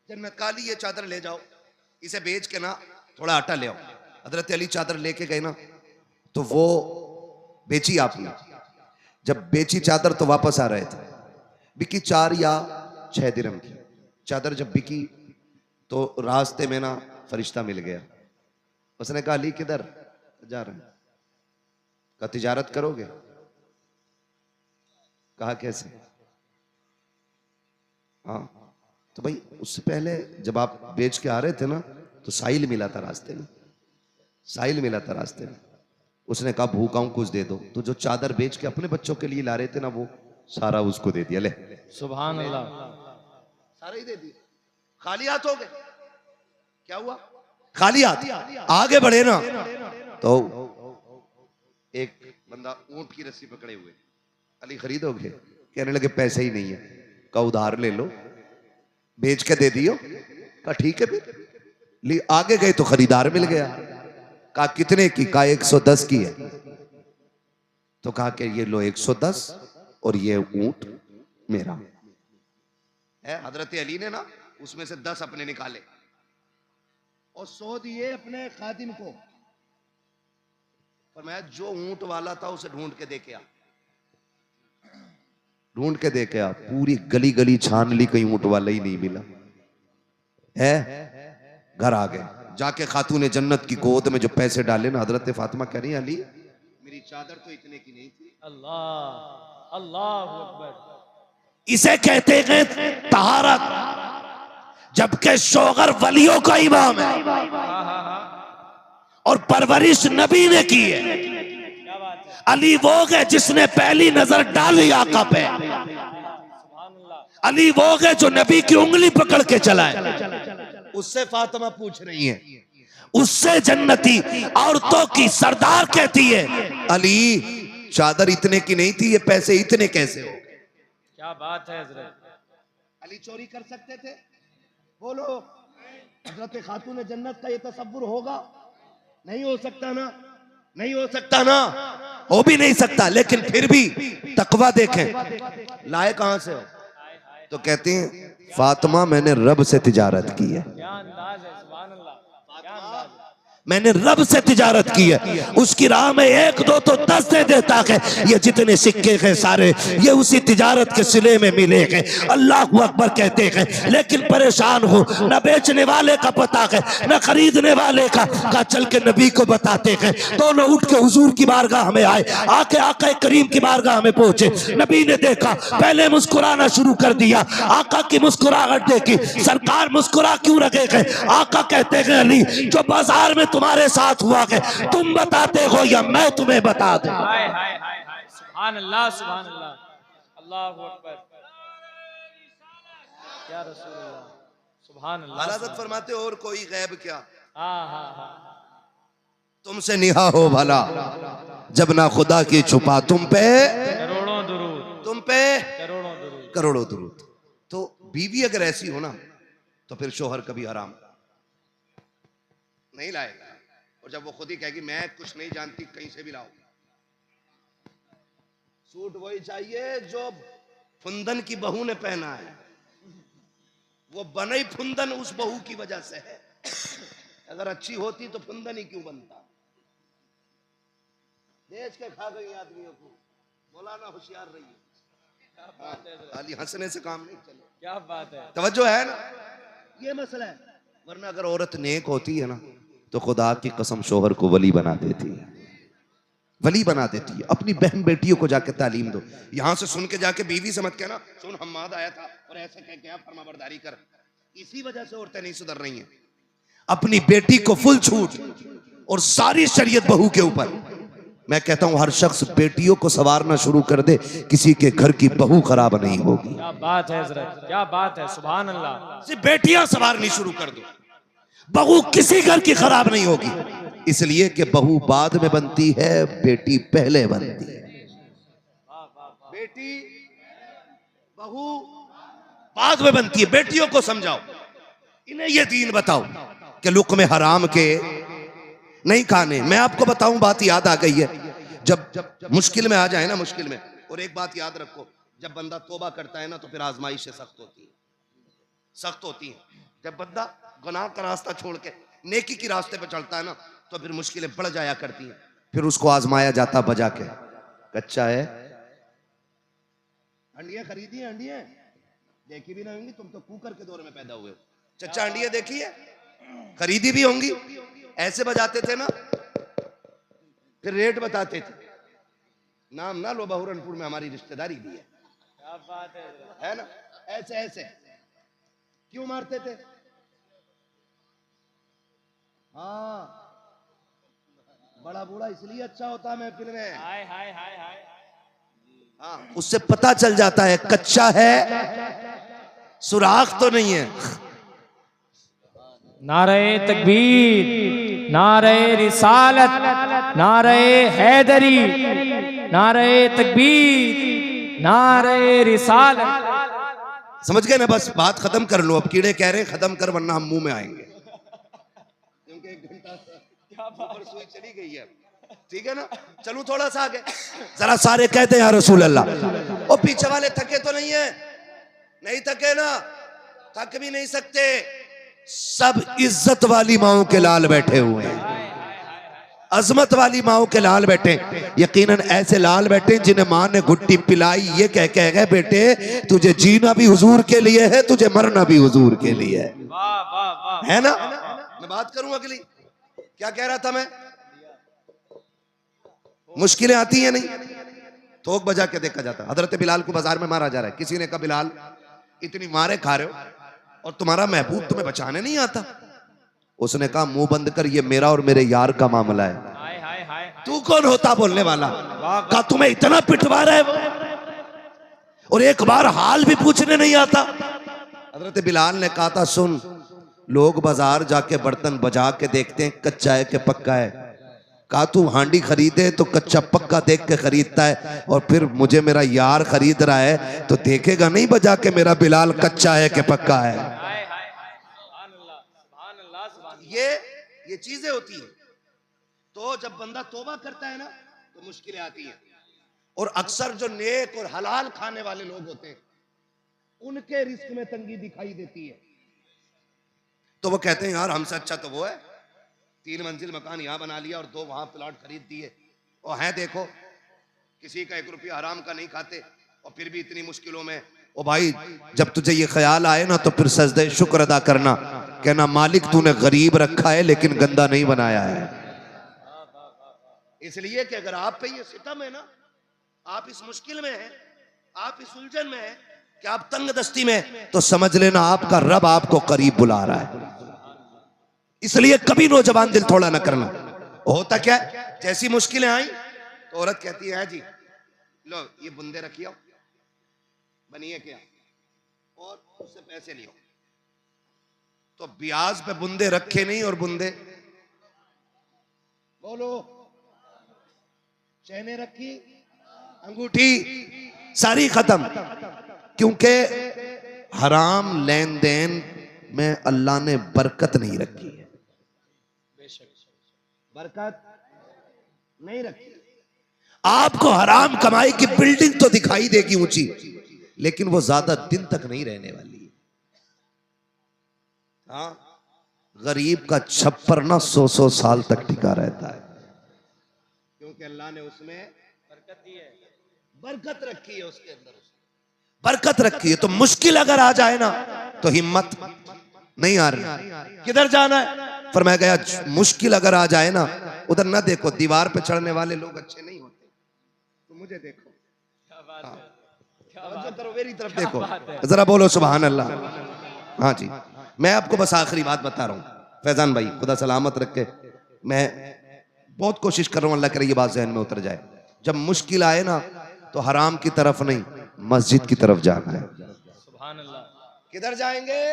जन्नत का ली ये चादर ले जाओ, इसे बेच के ना थोड़ा आटा ले आओ। हजरत अली चादर लेके गए ना तो वो बेची आपने, जब बेची चादर तो वापस आ रहे थे, बिकी 4 या 6 दिरहम की चादर। जब बिकी तो रास्ते में ना फरिश्ता मिल गया, उसने कहा अली किधर जा रहे हैं? कहा तिजारत करोगे? कहा कैसे? हाँ, तो भाई उससे पहले जब आप बेच के आ रहे थे ना तो साहिल मिला था रास्ते में, साहिल मिला था रास्ते में। उसने कहा भूखा हूं कुछ दे दो, तो जो चादर बेच के अपने बच्चों के लिए ला रहे थे ना वो सारा उसको दे दिया। ले सुभान अल्लाह। सारा ही दे दिया, खाली हाथ हो गए। क्या हुआ? खाली हाथ आगे बढ़े ना तो एक बंदा ऊंट की रस्सी पकड़े हुए, अली खरीदोगे? कहने लगे पैसे ही नहीं है। कहा उधार ले लो, बेच के दे दियो। कहा ठीक है फिर। आगे गए तो खरीदार मिल गया। कहा कितने की? कहा 110 की है। तो कहा कि ये लो 110 और ये ऊंट मेरा है। हजरत अली ने ना उसमें से 10 अपने निकाले और 100 दिए अपने खादिम को। पर मैं जो ऊंट वाला था उसे ढूंढ के दे के आ, ढूंढ के दे के आ। पूरी गली गली छान ली, कहीं ऊंट वाला ही नहीं मिला है। घर आ गए, जाके खातूने जन्नत की गोद में जो पैसे डाले ना, हजरत फातिमा कह रही अली मेरी चादर तो इतने की नहीं थी। अल्लाह अल्लाह अकबर। इसे कहते हैं तहारत, जबकि शोगर वलियों का इमाम है और परवरिश नबी ने की है। क्या बात है। अली वो है जिसने पहली नजर डाली आका पे। सुभान अल्लाह। अली वो है जो नबी की उंगली पकड़ के चला है। उससे फातिमा पूछ रही है, उससे जन्नती औरतों की सरदार कहती है अली चादर इतने की नहीं थी, ये पैसे इतने कैसे हो? क्या बात है हजरत। अली चोरी कर सकते थे? बोलो, हजरत खातून जन्नत का ये तसव्वुर होगा? नहीं हो सकता ना, नहीं हो सकता ना, हो भी नहीं सकता। लेकिन फिर भी तकवा देखें, लाए कहां से हो? तो कहते हैं फातिमा मैंने रब से तिजारत की है। क्या अंदाज है। सुभान अल्लाह। क्या अंदाज है। मैंने रब से तिजारत की है, उसकी राह में 1 2 तो 10 दे देता है। ये जितने सिक्के हैं सारे ये उसी तिजारत के सिले में मिले हैं। अल्लाह अकबर कहते हैं, लेकिन परेशान हो, न बेचने वाले का पता है न खरीदने वाले का चल के नबी को बताते हैं। दोनों उठ के हुजूर की बारगाह में आए, आके आका करीम की बारगाह में पहुंचे। नबी ने देखा, पहले मुस्कुराना शुरू कर दिया। आका की मुस्कुराहट देखी, सरकार मुस्कुरा क्यों रखे हैं? आका कहते हैं, अली जो बाजार में तुम्हारे साथ हुआ है तुम बताते हो या मैं तुम्हें बता दूं? हाय हाय हाय हाय, सुभान अल्लाह सुभान अल्लाह, अल्लाहु अकबर, क्या रसूल अल्लाह, सुभान अल्लाह। हज़रत फरमाते और कोई गैब क्या, हाँ हाँ हाँ, तुमसे निहा हो भला जब ना खुदा की छुपा, तुम पे करोड़ों दुरूद, तुम पे करोड़ों दुरूद। करोड़ों दुरूद। तो बीवी अगर ऐसी हो ना तो फिर शोहर कभी हराम नहीं लाएगा। और जब वो खुद ही कहेगी मैं कुछ नहीं जानती, कहीं से भी लाओ, सूट वही चाहिए जो फुंदन की बहू ने पहना है, वो बने फुंदन उस बहू की वजह से है। अगर अच्छी होती तो फुंदन ही क्यों बनता? देश के खा गई आदमियों को, मौलाना होशियार रहिए, खाली हंसने से काम नहीं चले। क्या बात है, तवज्जो है ना, ये मसला है। वरना अगर औरत नेक होती है ना तो खुदा की कसम शोहर को वली बना देती है, वली बना देती है। अपनी बहन बेटियों को जाके तालीम दो, यहां से सुन के जाके बीवी से मत कहना सुन हम्माद आया था और ऐसे कह के फरमाबरदारी कर। इसी वजह से औरतें नहीं सुधर रही हैं। अपनी बेटी को फुल छूट और सारी शरीयत बहू के ऊपर। मैं कहता हूं हर शख्स बेटियों को संवारना शुरू कर दे, किसी के घर की बहू खराब नहीं होगी। क्या बात है हजरत, क्या बात है, सुभान अल्लाह। सिर्फ बेटियां संवारनी शुरू कर दो, बहू किसी घर की खराब नहीं होगी। इसलिए कि बहू बाद में बनती है, बेटी पहले बनती है। बेटी बहू बाद में बनती है। बेटियों को समझाओ, इन्हें ये दीन बताओ कि लुक़्मे हराम के नहीं खाने। मैं आपको बताऊं, बात याद आ गई है, जब मुश्किल में आ जाए ना, मुश्किल में, और एक बात याद रखो, जब बंदा तौबा करता है ना तो फिर आजमाइशें सख्त होती है, सख्त होती हैं। जब बंदा गुनाह का रास्ता छोड़ के नेकी की रास्ते पे चलता है ना तो फिर मुश्किलें बढ़ जाया करती हैं। फिर उसको आजमाया जाता बजा के, कच्चा है, अंडियां खरीदी है, अंडियां देखी भी ना होंगी, तुम तो कुकर के दौर में पैदा हुए हो। चच्चा अंडियां देखी है, खरीदी भी होंगी। ऐसे बजाते थे ना, फिर रेट बताते थे। नाम ना लो, बहुरनपुर में हमारी रिश्तेदारी भी है। क्या बात है ना, ऐसे ऐसे क्यों मारते थे? हाँ, बड़ा बूढ़ा इसलिए अच्छा होता महफिल में। हाय हाय हाय हाय, हाँ, उससे पता चल जाता है कच्चा है, सुराख तो नहीं है। नारे तकबीर, नारे रिसालत, नारे हैदरी, नारे तकबीर, नारे रिसालत। समझ गए ना? बस बात खत्म कर लो, अब कीड़े कह रहे हैं खत्म कर वरना हम मुंह में आएंगे, क्योंकि 1 घंटा ऊपर सुई चली गई है। ठीक है ना, चलूं थोड़ा सा आगे। जरा सारे कहते हैं या रसूल अल्लाह। और पीछे वाले थके तो नहीं है? नहीं थके ना, थक भी नहीं सकते। सब इज्जत वाली माओं के लाल बैठे हुए हैं, अजमत वाली माओं के लाल बैठे। यकीनन ऐसे लाल बैठे जिन्हें मां ने घुट्टी पिलाई, ये कह गए बेटे तुझे जीना भी हुजूर के लिए है, तुझे मरना भी हुजूर के लिए है। वाह वाह वाह, है ना? मैं बात करूं अगली, क्या कह रहा था मैं? मुश्किलें आती हैं नहीं, थोक बजा के देखा जाता। हजरत बिलाल को बाजार में मारा जा रहा है, किसी ने कहा बिलाल इतनी मारे खा रहे हो और तुम्हारा महबूब तुम्हें बचाने नहीं आता। उसने कहा मुंह बंद कर, ये मेरा और मेरे यार का मामला है। हाय हाय हाय, तू कौन होता बोलने वाला? कहा तुम्हें इतना पिटवा रहा है वो, और एक बार हाल भी पूछने नहीं आता। हजरत बिलाल ने कहा था सुन, लोग बाजार जाके बर्तन बजा के देखते हैं कच्चा है कि पक्का है। कहा तू हांडी खरीदे तो कच्चा पक्का देख के खरीदता है, और फिर मुझे मेरा यार खरीद रहा है तो देखेगा नहीं बजा के मेरा बिलाल कच्चा है कि पक्का है। हाय हाय हाय, सुभान अल्लाह सुभान अल्लाह सुभान अल्लाह। ये चीजें होती हैं। तो जब बंदा तौबा करता है ना तो मुश्किलें आती हैं। और अक्सर जो नेक और हलाल खाने वाले लोग होते हैं उनके रिस्क में तंगी दिखाई देती है। तो वो कहते हैं यार हमसे अच्छा तो वो है, 3 मंजिल मकान यहाँ बना लिया और 2 वहां प्लॉट खरीद दिए, और हैं देखो किसी का 1 रुपया हराम का नहीं खाते, और फिर भी इतनी मुश्किलों में। ओ भाई, जब तुझे ये ख्याल आए ना तो फिर सजदे शुक्र अदा करना, कहना मालिक तूने गरीब रखा है लेकिन गंदा नहीं बनाया है। इसलिए कि अगर आप पे ये सितम है ना, आप इस मुश्किल में हैं, आप इस उलझन में हैं कि आप तंग दस्ती में, तो समझ लेना आपका रब आपको करीब बुला रहा है। इसलिए कभी नौजवान दिल थोड़ा ना करना। होता क्या है, जैसी मुश्किलें आई तो औरत कहती है जी लो ये बुंदे रखियो, बनिए क्या, और उससे पैसे लियो। तो ब्याज पे बुंदे रखे नहीं, और बुंदे बोलो, चैने रखी, अंगूठी सारी खत्म, क्योंकि हराम लेन देन में अल्लाह ने बरकत नहीं रखी है, बरकत नहीं रखी। आपको हराम कमाई की बिल्डिंग तो दिखाई देगी ऊंची, लेकिन वो ज्यादा दिन तक नहीं रहने वाली है। हाँ, गरीब का छप्पर ना 100-100 साल तक टिका रहता है, क्योंकि अल्लाह ने उसमें बरकत दी है, बरकत रखी है, उसके अंदर बरकत रखी है। तो मुश्किल अगर आ जाए ना तो हिम्मत नहीं आ रही, किधर जाना है। फरमाया गया मुश्किल अगर आ जाए ना, उधर ना देखो, दीवार पे चढ़ने वाले लोग अच्छे नहीं होते, तो मुझे देखो, मेरी तरफ देखो जरा, बोलो सुभान अल्लाह। हाँ जी, मैं आपको बस आखिरी बात बता रहा हूँ फैजान भाई, खुदा सलामत रखे। मैं बहुत कोशिश कर रहा हूँ, अल्लाह करे ये बात ज़हन में उतर जाए। जब मुश्किल आए ना तो हराम की तरफ नहीं, मस्जिद की तरफ जाना है। सुभान अल्लाह। किधर जाएंगे?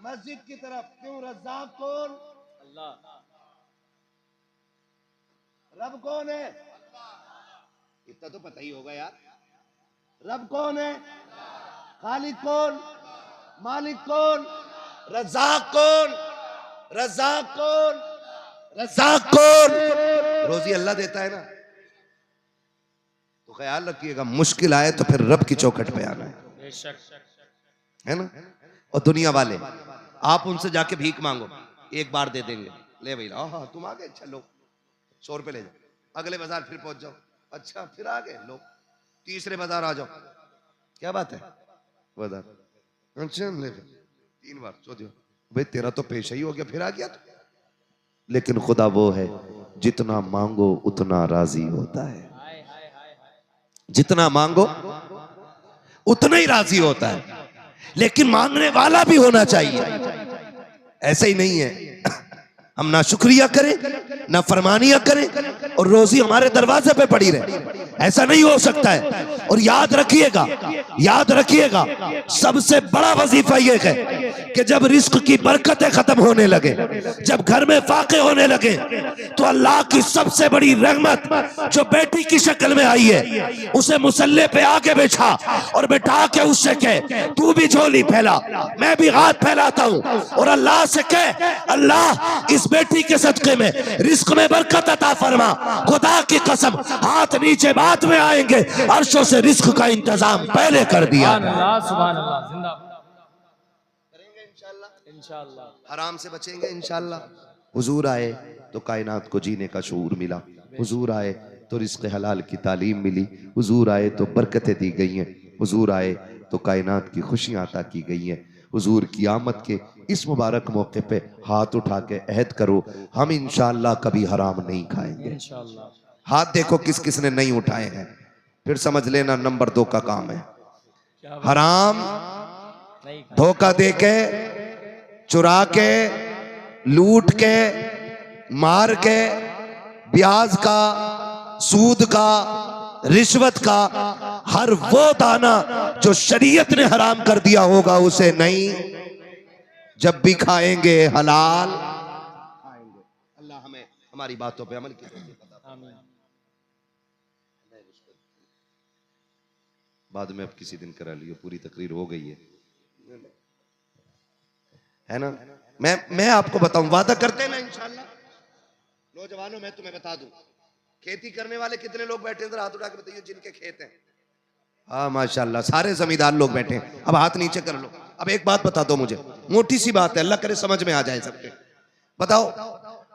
मस्जिद की तरफ। क्यों? रज़्ज़ाक़ कौन? अल्लाह। रब कौन है? इतना तो पता ही होगा यार। रब कौन है? खालिक कौन? मालिक कौन? रज़्ज़ाक़ कौन? रज़्ज़ाक़ कौन? रज़्ज़ाक़ कौन? रोजी अल्लाह देता है ना। तो ख्याल रखिएगा, मुश्किल आए तो फिर रब की चौखट पे आना है, बेशक, है ना। और दुनिया वाले, आप उनसे जाके भीख मांगो, एक बार दे देंगे, ले भाई हाँ तुम आ गए, चलो 100 रुपए ले जाओ, अगले बाजार फिर पहुंच जाओ, अच्छा फिर आ गए, लो तीसरे बाजार आ जाओ, क्या बात है बाजार, अच्छा ले 3 बार, चौथी भाई तेरा तो पेशा ही हो गया, फिर आ गया तो। लेकिन खुदा वो है जितना मांगो उतना राजी होता है, जितना मांगो उतना ही राजी होता है, लेकिन मांगने वाला भी होना चाहिए। ऐसा ही नहीं है हम ना शुक्रिया करें ना फरमानिया करें और रोजी हमारे दरवाजे पे पड़ी रहे, ऐसा नहीं हो सकता है। और याद रखिएगा, याद रखिएगा, सबसे बड़ा वजीफा यह है कि जब रिस्क की बरकतें खत्म होने लगे, जब घर में फाके होने लगे, तो अल्लाह की सबसे बड़ी रहमत जो बेटी की शक्ल में आई है, उसे मुसल्ले पे आगे बिठा और बिठा के उससे कह तू भी झोली फैला, मैं भी हाथ फैलाता हूं, और अल्लाह से कह अल्लाह इस बेटी के सदके में रिस्क में बरकत अता फरमा। खुदा की कसम, हाथ नीचे बाद में आएंगे, अर्शों से रिस्क का इंतजाम पहले कर दिया। सुभान अल्लाह, जिंदाबाद करेंगे इंशाअल्लाह, इंशाअल्लाह। हराम से बचेंगे इंशाअल्लाह। हुजूर आए तो कायनात को जीने का शऊर मिला, हुजूर आए तो रिस्क हलाल की तालीम मिली, हुजूर आए तो बरकतें दी गई हैं, हुजूर आए तो कायनात की खुशियां अता की गई हैं। हुजूर की आमद के इस मुबारक मौके पे हाथ उठा के अहद करो, हम इंशाअल्लाह कभी हराम नहीं खाएंगे इंशाअल्लाह। हाथ देखो किस किस ने नहीं उठाए हैं, फिर समझ लेना नंबर 2 का काम है। हराम धोखा दे के, चुरा के, लूट के, मार के, ब्याज का, सूद का, रिश्वत का, हर वो दाना जो शरीयत ने हराम कर दिया होगा उसे नहीं, जब भी खाएंगे हलाल खाएंगे। अल्लाह हमें हमारी बातों पे अमल की तौफीक अता फरमाए। बाद में अब किसी दिन करा लियो, पूरी तकरीर हो गई है ना। मैं आपको बताऊं, वादा करते हैं ना इंशाअल्लाह। नौजवानों, मैं तुम्हें बता दूं, खेती करने वाले कितने लोग बैठे हैं, हाथ उठा के बताइए जिनके खेत हैं। हाँ माशाल्लाह, सारे जमींदार लोग बैठे हैं। अब हाथ नीचे कर लो। अब एक बात बता दो मुझे, मोटी सी बात है, अल्लाह करे समझ में आ जाए सबके। बताओ,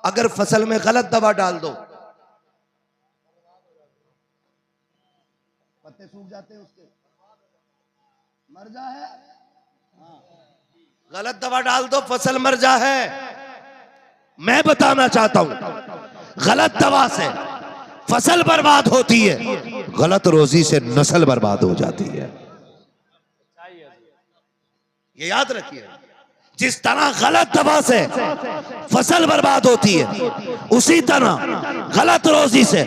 अगर फसल में गलत दवा डाल दो, पत्ते सूख जाते हैं उसके, मर जा है। गलत दवा डाल दो, फसल मर जा है। मैं बताना चाहता हूं, गलत दवा से फसल बर्बाद होती है, गलत रोजी से नस्ल बर्बाद हो जाती है। ये याद रखिए, जिस तरह गलत दवा से फसल बर्बाद होती है, उसी तरह गलत रोजी से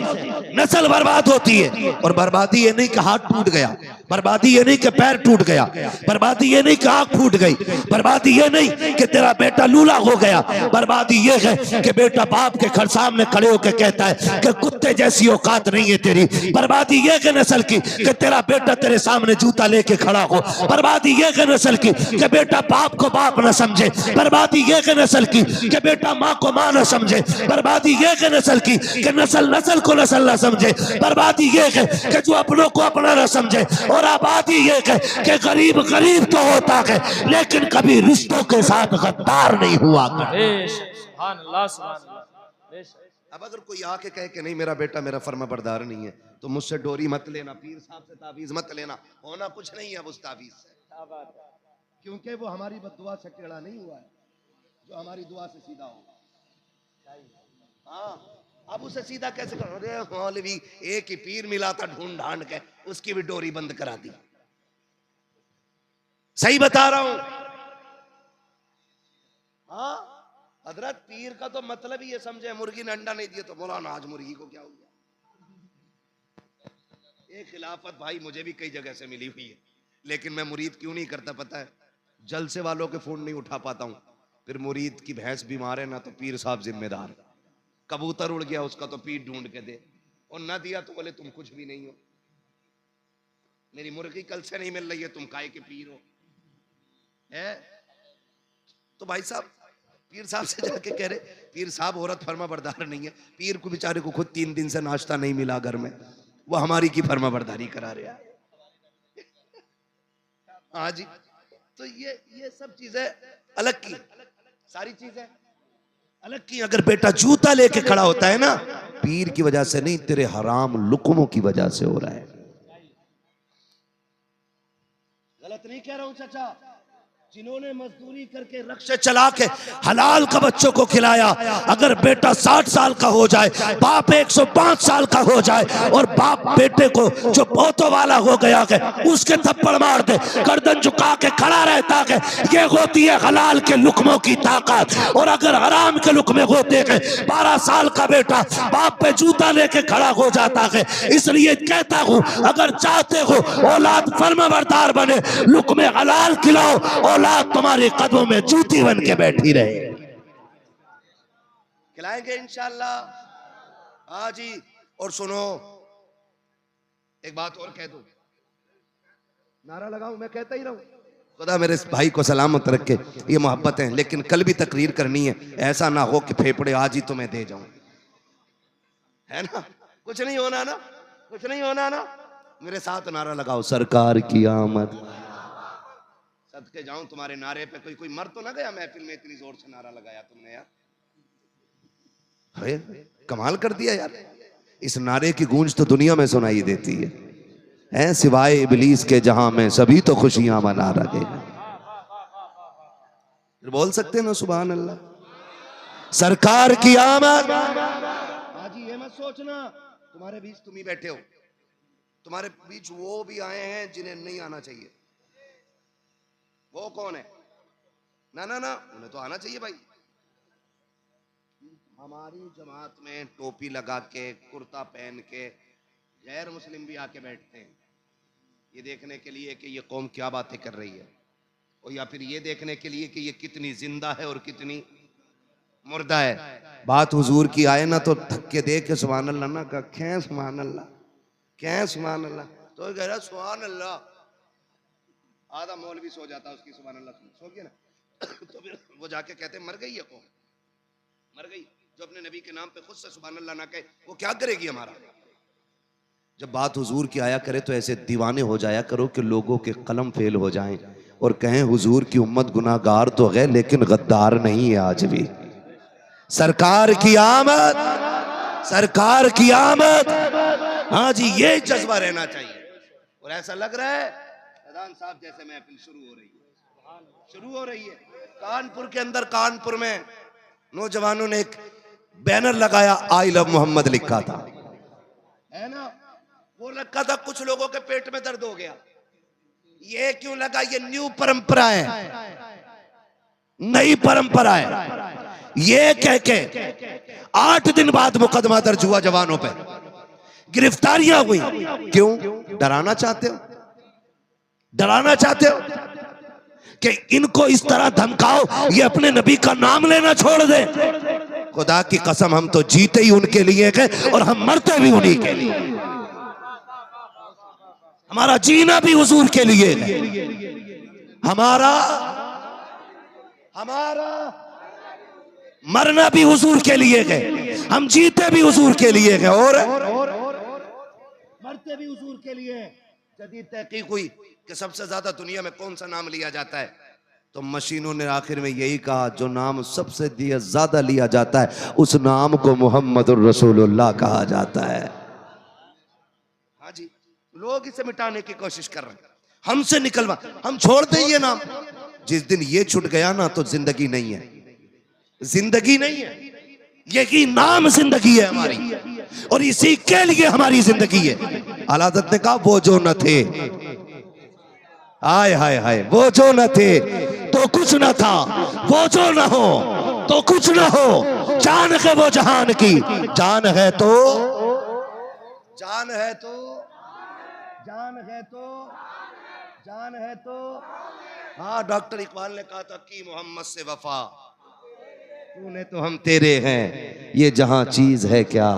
नस्ल बर्बाद होती है। और बर्बादी ये नहीं कि हाथ टूट गया, बर्बादी ये नहीं कि पैर टूट गया, बर्बादी ये नहीं कि आंख फूट गई, बर्बादी ये नहीं कि तेरा बेटा लूला हो गया, बर्बादी ये है कि बेटा बाप के घर सामने खड़े होकर कहता है कि कुत्ते जैसी औकात नहीं है तेरी। बर्बादी ये कि नस्ल की कि तेरा बेटा तेरे सामने जूता लेके खड़ा हो। बर्बादी ये कि नस्ल की कि बेटा बाप को बाप न समझे। बर्बादी ये कि नस्ल की कि बेटा माँ को माँ न समझे। बर्बादी ये कि नस्ल की कि नस्ल को नस्ल न समझे। बर्बादी ये है कि जो अपनों को अपना न समझे। और आबादी ये है कि गरीब गरीब तो होता है लेकिन कभी रिश्तों के साथ गद्दार नहीं हुआ करे। सुभान अल्लाह, सुभान अल्लाह। अब अगर कोई आके कहे कि नहीं मेरा बेटा मेरा फर्मा बरदार नहीं है, तो मुझसे डोरी मत लेना, पीर साहब से तावीज मत लेना, होना कुछ नहीं है उस तावीज से, क्योंकि वो हमारी बद्दुआ से टेढ़ा नहीं हुआ है, जो हमारी दुआ से सीधा होगा। हाँ, अब उसे सीधा कैसे करो? अरे मौलवी एक ही पीर मिला था ढूंढ ढांड के, उसकी भी डोरी बंद करा दी। सही बता रहा हूं। हाँ, हजरत पीर का तो मतलब ही ये समझे, मुर्गी ने अंडा नहीं दिया तो बोला ना आज मुर्गी को क्या हो गया। ये खिलाफत भाई मुझे भी कई जगह से मिली हुई है, लेकिन मैं मुरीद क्यों नहीं करता पता है? जलसे वालों के फोन नहीं उठा पाता हूं, फिर मुरीद की भैंस बीमार है ना तो पीर साहब जिम्मेदार। कबूतर उड़ गया उसका तो पीर ढूंढ के दे, और ना दिया तो बोले तुम कुछ भी नहीं हो। मेरी मुर्गी कल से नहीं मिल रही है, तुम काहे के पीर हो? है तो भाई साहब पीर साहब से जाके कह रहे, पीर साहब औरत फर्मा बरदार नहीं है। पीर को बेचारे को खुद 3 दिन से नाश्ता नहीं मिला घर में, वो हमारी की फर्मा बरदारी करा रहा है। हाँ जी, तो ये सब चीजें अलग की, सारी चीजें अलग की। अगर बेटा जूता लेके खड़ा होता है ना, पीर की वजह से नहीं, तेरे हराम लुकमों की वजह से हो रहा है। गलत नहीं कह रहा हूं चाचा, जिन्होंने मजदूरी करके रक्शे चला के हलाल का बच्चों को खिलाया, अगर बेटा 60 साल का हो जाए, बाप 105 साल का हो जाए, और बाप बेटे को जो पोतों वाला हो गया है उसके थप्पड़ मार दे, गर्दन झुका के खड़ा रहता है, ये होती है हलाल के लुकमों की ताकत। और अगर हराम के लुकमे होते हैं, 12 साल का बेटा बाप पे जूता लेके खड़ा हो जाता है। इसलिए कहता हूं, अगर चाहते हो औलाद फर्माबरदार बने, लुकमे हलाल खिलाओ, औलाद तुम्हारे कदमों में जूती बन के बैठी रहे। खिलाएंगे इंशाअल्लाह। हाँ जी, और सुनो एक बात और कह दूं, नारा लगाऊं, मैं कहता ही रहूं, खुदा मेरे भाई को सलामत रखे। ये मोहब्बत है, लेकिन कल भी तकरीर करनी है, ऐसा ना हो कि फेफड़े आज ही तुम्हें दे जाऊं, है ना? कुछ नहीं होना ना, कुछ नहीं होना ना। मेरे साथ नारा लगाओ, सरकार की आमद। सदके जाऊं तुम्हारे नारे पे, कोई मर तो ना गया महफिल में, इतनी जोर से नारा लगाया तुमने यार। अरे कमाल कर दिया यार, इस नारे की गूंज तो दुनिया में सुनाई देती है, सिवाय इबलीस के जहां में सभी तो खुशियां मना रहे हैं। बोल सकते हैं ना सुभान अल्लाह, सरकार की आमद। आज ये मत सोचना तुम्हारे बीच तुम ही बैठे हो, तुम्हारे बीच वो भी आए हैं जिन्हें नहीं आना चाहिए। वो कौन है? ना ना ना, उन्हें तो आना चाहिए भाई। हमारी जमात में टोपी लगा के, कुर्ता पहन के गैर मुस्लिम भी आके बैठते हैं, ये देखने के लिए कि ये कौम क्या बातें कर रही है, और या फिर ये देखने के लिए कि ये कितनी जिंदा है और कितनी मुर्दा है। बात हुजूर की आए ना तो धक्के दे के सुभान अल्लाह ना का, खे सुभान अल्लाह, क्या सुभान अल्लाह, तो कह रहा सुभान अल्लाह। आधा मौलवी सो जाता उसकी सुभान अल्लाह सो गया ना तो फिर वो जाके कहते मर गई है कौन? मर गई। जो अपने नबी के नाम पे खुद से सुभान अल्लाह ना कहे, वो क्या करेगी हमारा? जब बात हुजूर की आया करे तो ऐसे दीवाने हो जाया करो कि लोगों के कलम फेल हो जाएं और कहें हुजूर की उम्मत गुनाहगार तो है लेकिन गद्दार नहीं है आज भी। सरकार की आमद, सरकार की आमद। हाँ जी, ये जज्बा रहना चाहिए। और ऐसा लग रहा है अजान साहब जैसे महफिल शुरू हो रही है। कानपुर के अंदर, कानपुर में नौजवानों ने एक बैनर लगाया, आई लव मोहम्मद लिखा था, है ना। वो रखा था, कुछ लोगों के पेट में दर्द हो गया। ये क्यों लगा? ये न्यू परंपरा है, नई परंपरा है। ये कह के 8 दिन बाद मुकदमा दर्ज हुआ जवानों पे, गिरफ्तारियां हुई। क्यों? डराना चाहते हो, डराना चाहते हो कि इनको इस तरह धमकाओ ये अपने नबी का नाम लेना छोड़ दे। खुदा की कसम, हम तो जीते ही उनके लिए गए और हम मरते भी उन्हीं के लिए। हमारा जीना भी हुजूर के लिए है, हमारा मरना भी हुजूर के लिए है, हम जीते भी हुजूर के लिए है और मरते भी हुजूर के लिए। जदीद तहकीक हुई कि सबसे ज्यादा दुनिया में कौन सा नाम लिया जाता है, तो मशीनों ने आखिर में यही कहा, जो नाम सबसे ज्यादा लिया जाता है उस नाम को मुहम्मदुर रसूलुल्लाह कहा जाता है। हाँ जी, लोग इसे मिटाने की कोशिश कर रहे हैं, हमसे निकलवा, हम छोड़ दें ये नाम। जिस दिन ये छूट गया ना तो जिंदगी नहीं है, जिंदगी नहीं है। यही नाम जिंदगी है हमारी, और इसी के लिए हमारी जिंदगी है। आला हज़रत ने कहा, वो जो न थे, हाय हाय हाय, वो जो न थे तो कुछ न था, वो जो न हो तो कुछ न हो। जान है वो जहान की, जान है तो, जान है तो, जान है तो, जान है तो। हाँ, डॉक्टर इकबाल ने कहा था कि मोहम्मद से वफा, तूने तो हम तेरे हैं, ये जहां चीज है क्या,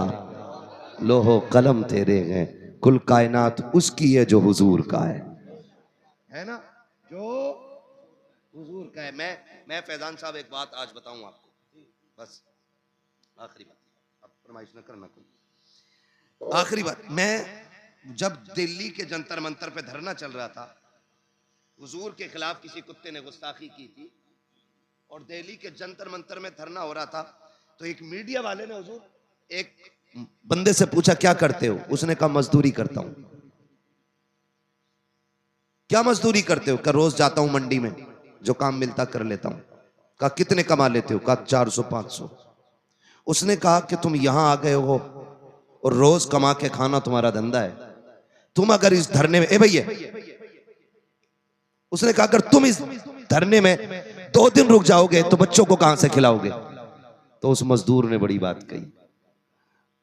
लोहो कलम तेरे हैं, कुल कायनात उसकी है जो हुजूर का है ना, जो हुजूर का है। मैं फैजान साहब एक बात आज बताऊं आपको, बस आखिरी बात, अब फरमाइश न करना कोई। आखिरी बात, मैं जब दिल्ली के जंतर मंतर पे धरना चल रहा था, हुजूर के खिलाफ किसी कुत्ते ने गुस्ताखी की थी और दिल्ली के जंतर मंतर में धरना हो रहा था, तो एक मीडिया वाले ने हुजूर एक बंदे से पूछा, क्या करते हो? उसने कहा, मजदूरी करता हूं। क्या मजदूरी करते हो? क्या रोज जाता हूं मंडी में, जो काम मिलता कर लेता हूं। कहा, कितने कमा लेते हो? कहा, 400-500। उसने कहा कि तुम यहां आ गए हो और रोज कमा के खाना तुम्हारा धंधा है, तुम अगर इस धरने में, ए भैया, उसने कहा अगर तुम इस धरने में 2 दिन रुक जाओगे तो बच्चों को कहां से खिलाओगे? तो उस मजदूर ने बड़ी बात कही,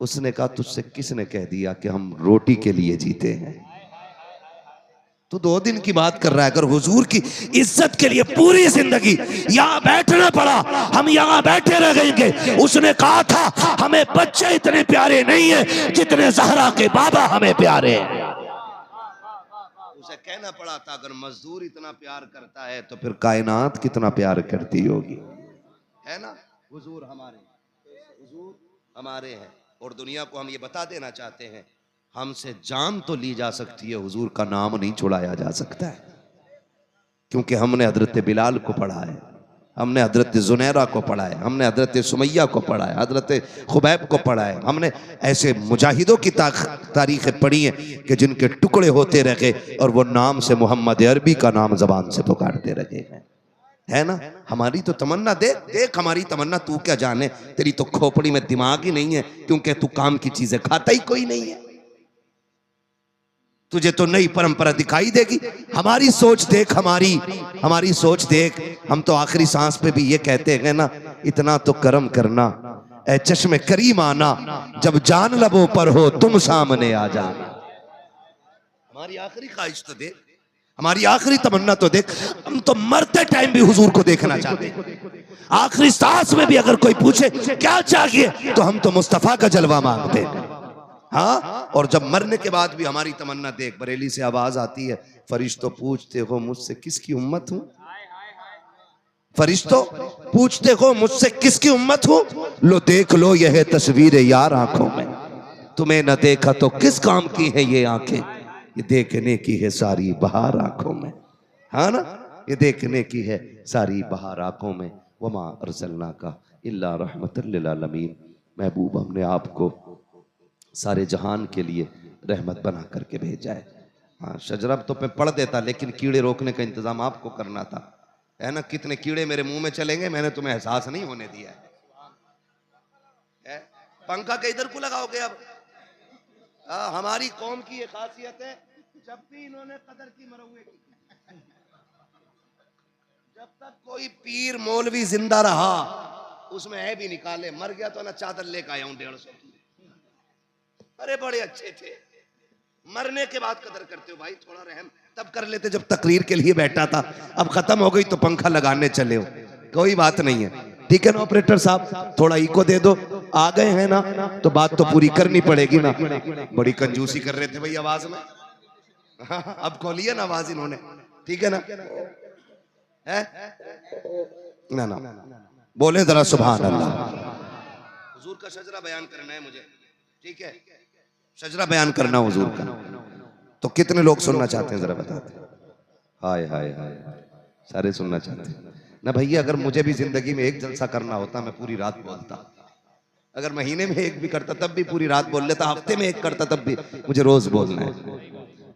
उसने कहा, तुझसे किसने कह दिया कि हम रोटी के लिए जीते हैं? तो 2 दिन की बात कर रहा है। अगर हुजूर की इज्जत के लिए पूरी जिंदगी यहां बैठना पड़ा, हम यहां बैठे रह गएंगे। उसने कहा था, हमें बच्चे इतने प्यारे नहीं है जितने ज़हरा के बाबा हमें प्यारे हैं। उसे कहना पड़ा था, अगर मजदूर इतना प्यार करता है तो फिर कायनात कितना प्यार करती होगी, है ना। हुजूर हमारे हैं और दुनिया को हम ये बता देना चाहते हैं, हमसे जान तो ली जा सकती है, हुजूर का नाम नहीं छुड़ाया जा सकता है। क्योंकि हमने हजरत बिलाल को पढ़ा है, हमने हजरत जुनैरा को पढ़ा है, हमने हजरत सुमैया को पढ़ा है, हजरत खुबैब को पढ़ा है। हमने ऐसे मुजाहिदों की तारीखें पढ़ी हैं कि जिनके टुकड़े होते रहे और वो नाम से मोहम्मद अरबी का नाम जबान से पुकारते रहे हैं, है ना। हमारी तो तमन्ना देख हमारी तमन्ना, तू क्या जाने, तेरी तो खोपड़ी में दिमाग ही नहीं है, क्योंकि तू काम की चीजें खाता ही कोई नहीं है। तुझे तो नई परंपरा दिखाई देगी। हमारी सोच देख, हमारी सोच देख। हम तो आखिरी सांस पे भी ये कहते हैं ना, इतना तो करम करना ए चश्मे करीम आना, जब जान लबों पर हो तुम सामने आ जाना। हमारी आखिरी ख्वाहिश तो देख, हमारी आखिरी तमन्ना तो देख। हम तो मरते टाइम भी हुजूर को देखना चाहते हैं। आखिरी सांस में भी अगर कोई पूछे क्या चाहिए, तो हम तो मुस्तफा का जलवा मांगते हैं। हाँ, और जब मरने के बाद भी हमारी तमन्ना देख, बरेली से आवाज आती है, फरिश्तों पूछते हो मुझसे किसकी उम्मत हूं, फरिश्तों पूछते हो मुझसे किसकी उम्मत हूं, लो देख लो यह है तस्वीर यार आंखों में, तुम्हें न देखा तो किस काम की है ये आंखें, ये देखने की है सारी बहार आंखों में। हाँ ना, ये देखने की है सारी बहार आंखों में। वमा अरसलना का इल्ला रहमतल लिल आलमीन। महबूब हमने आपको सारे जहान के लिए रहमत बना करके भेजा है। हाँ, शजरा तो मैं पढ़ देता, लेकिन कीड़े रोकने का इंतजाम आपको करना था, है ना। कितने कीड़े मेरे मुंह में चलेंगे, मैंने तुम्हें एहसास नहीं होने दिया है। पंखा के इधर को लगाओगे अब। हमारी कौम की ये खासियत है, जब भी इन्होंने कदर की मरहुए की, जब तक कोई पीर मौलवी जिंदा रहा उसमें है भी निकाले, मर गया तो ना चादर लेकर आया हूं 150 की। अरे बड़े अच्छे थे, मरने के बाद कदर करते हो भाई, थोड़ा रहम तब कर लेते जब तकरीर के लिए बैठा था। अब खत्म हो गई तो पंखा लगाने चले हो, कोई बात नहीं है, ठीक है ना। ऑपरेटर साहब थोड़ा इको दे दो, आ गए हैं ना तो बात तो पूरी करनी पड़ेगी ना। बड़ी कंजूसी कर रहे थे भाई आवाज में, अब खोलिए ना आवाज इन्होंने, ठीक है ना। है ना ना बोले जरा सुभान अल्लाह। हुजूर का शजरा बयान करना है मुझे, ठीक है, शजरा बयान करना हुजूर का। तो कितने लोग सुनना चाहते हैं जरा बताते। हाय हाय हाय, सारे सुनना चाहते हैं ना भैया। अगर मुझे भी जिंदगी में एक जलसा करना होता मैं पूरी रात बोलता, अगर महीने में एक भी करता तब भी पूरी रात बोल लेता, हफ्ते में एक करता तब भी। मुझे रोज बोलना है,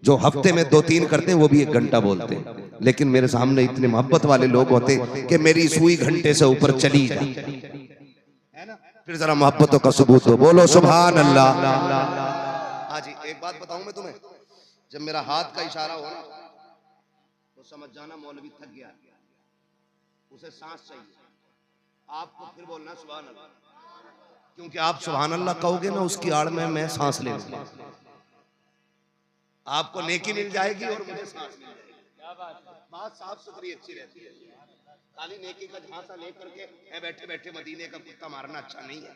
जो हफ्ते में 2-3 करते हैं वो भी 1 घंटा बोलते हैं, लेकिन मेरे सामने इतने मोहब्बत वाले लोग होते कि मेरी सुई घंटे से ऊपर चली जाए, है ना। फिर जरा मोहब्बतों का सबूत हो, बोलो सुभान अल्लाह। हाँ जी, एक बात बताऊं मैं तुम्हें, जब मेरा हाथ का इशारा हो ना तो समझ जाना मौलवी थक गया, उसे सांस चाहिए। आपको फिर बोलना सुभान अल्लाह, क्योंकि आप सुभान अल्लाह कहोगे ना उसकी आड़ में मैं सांस ले लूंगा। आपको नेकी मिल जाएगी और मुझे सांस मिल जाएगी। क्या बात साफ सुथरी अच्छी रहती है। खाली नेकी का झांसा लेकर के बैठे बैठे मदीने का कुत्ता मारना अच्छा नहीं है।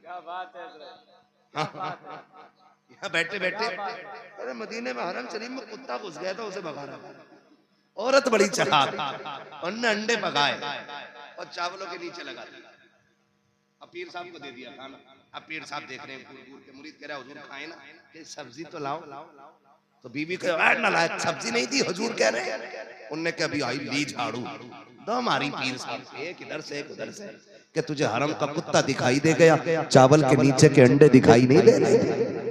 क्या बात है, यहाँ बैठे बैठे, अरे मदीने में हरम शरीफ में कुत्ता घुस गया था, उसे भगा रहा। औरत बड़ी चालाक, उन्होंने अंडे पकाए और चावलों के नीचे लगा दिया। अब पीर साहब को दे दिया खाना। अब पीर साहब देख रहे हैं, दूर के मुरीद कह रहा है हुजूर खाए ना, कि सब्जी तो लाओ। तो बीबी कहे नालायक, सब्जी नहीं थी, हुजूर कह रहे हैं। उनने कहा अभी आई ली झाड़ू दो मारी पीर साहब से, एक इधर से एक उधर से, कि तुझे हरम का कुत्ता दिखाई दे गया, चावल के नीचे के अंडे दिखाई नहीं दे रहे।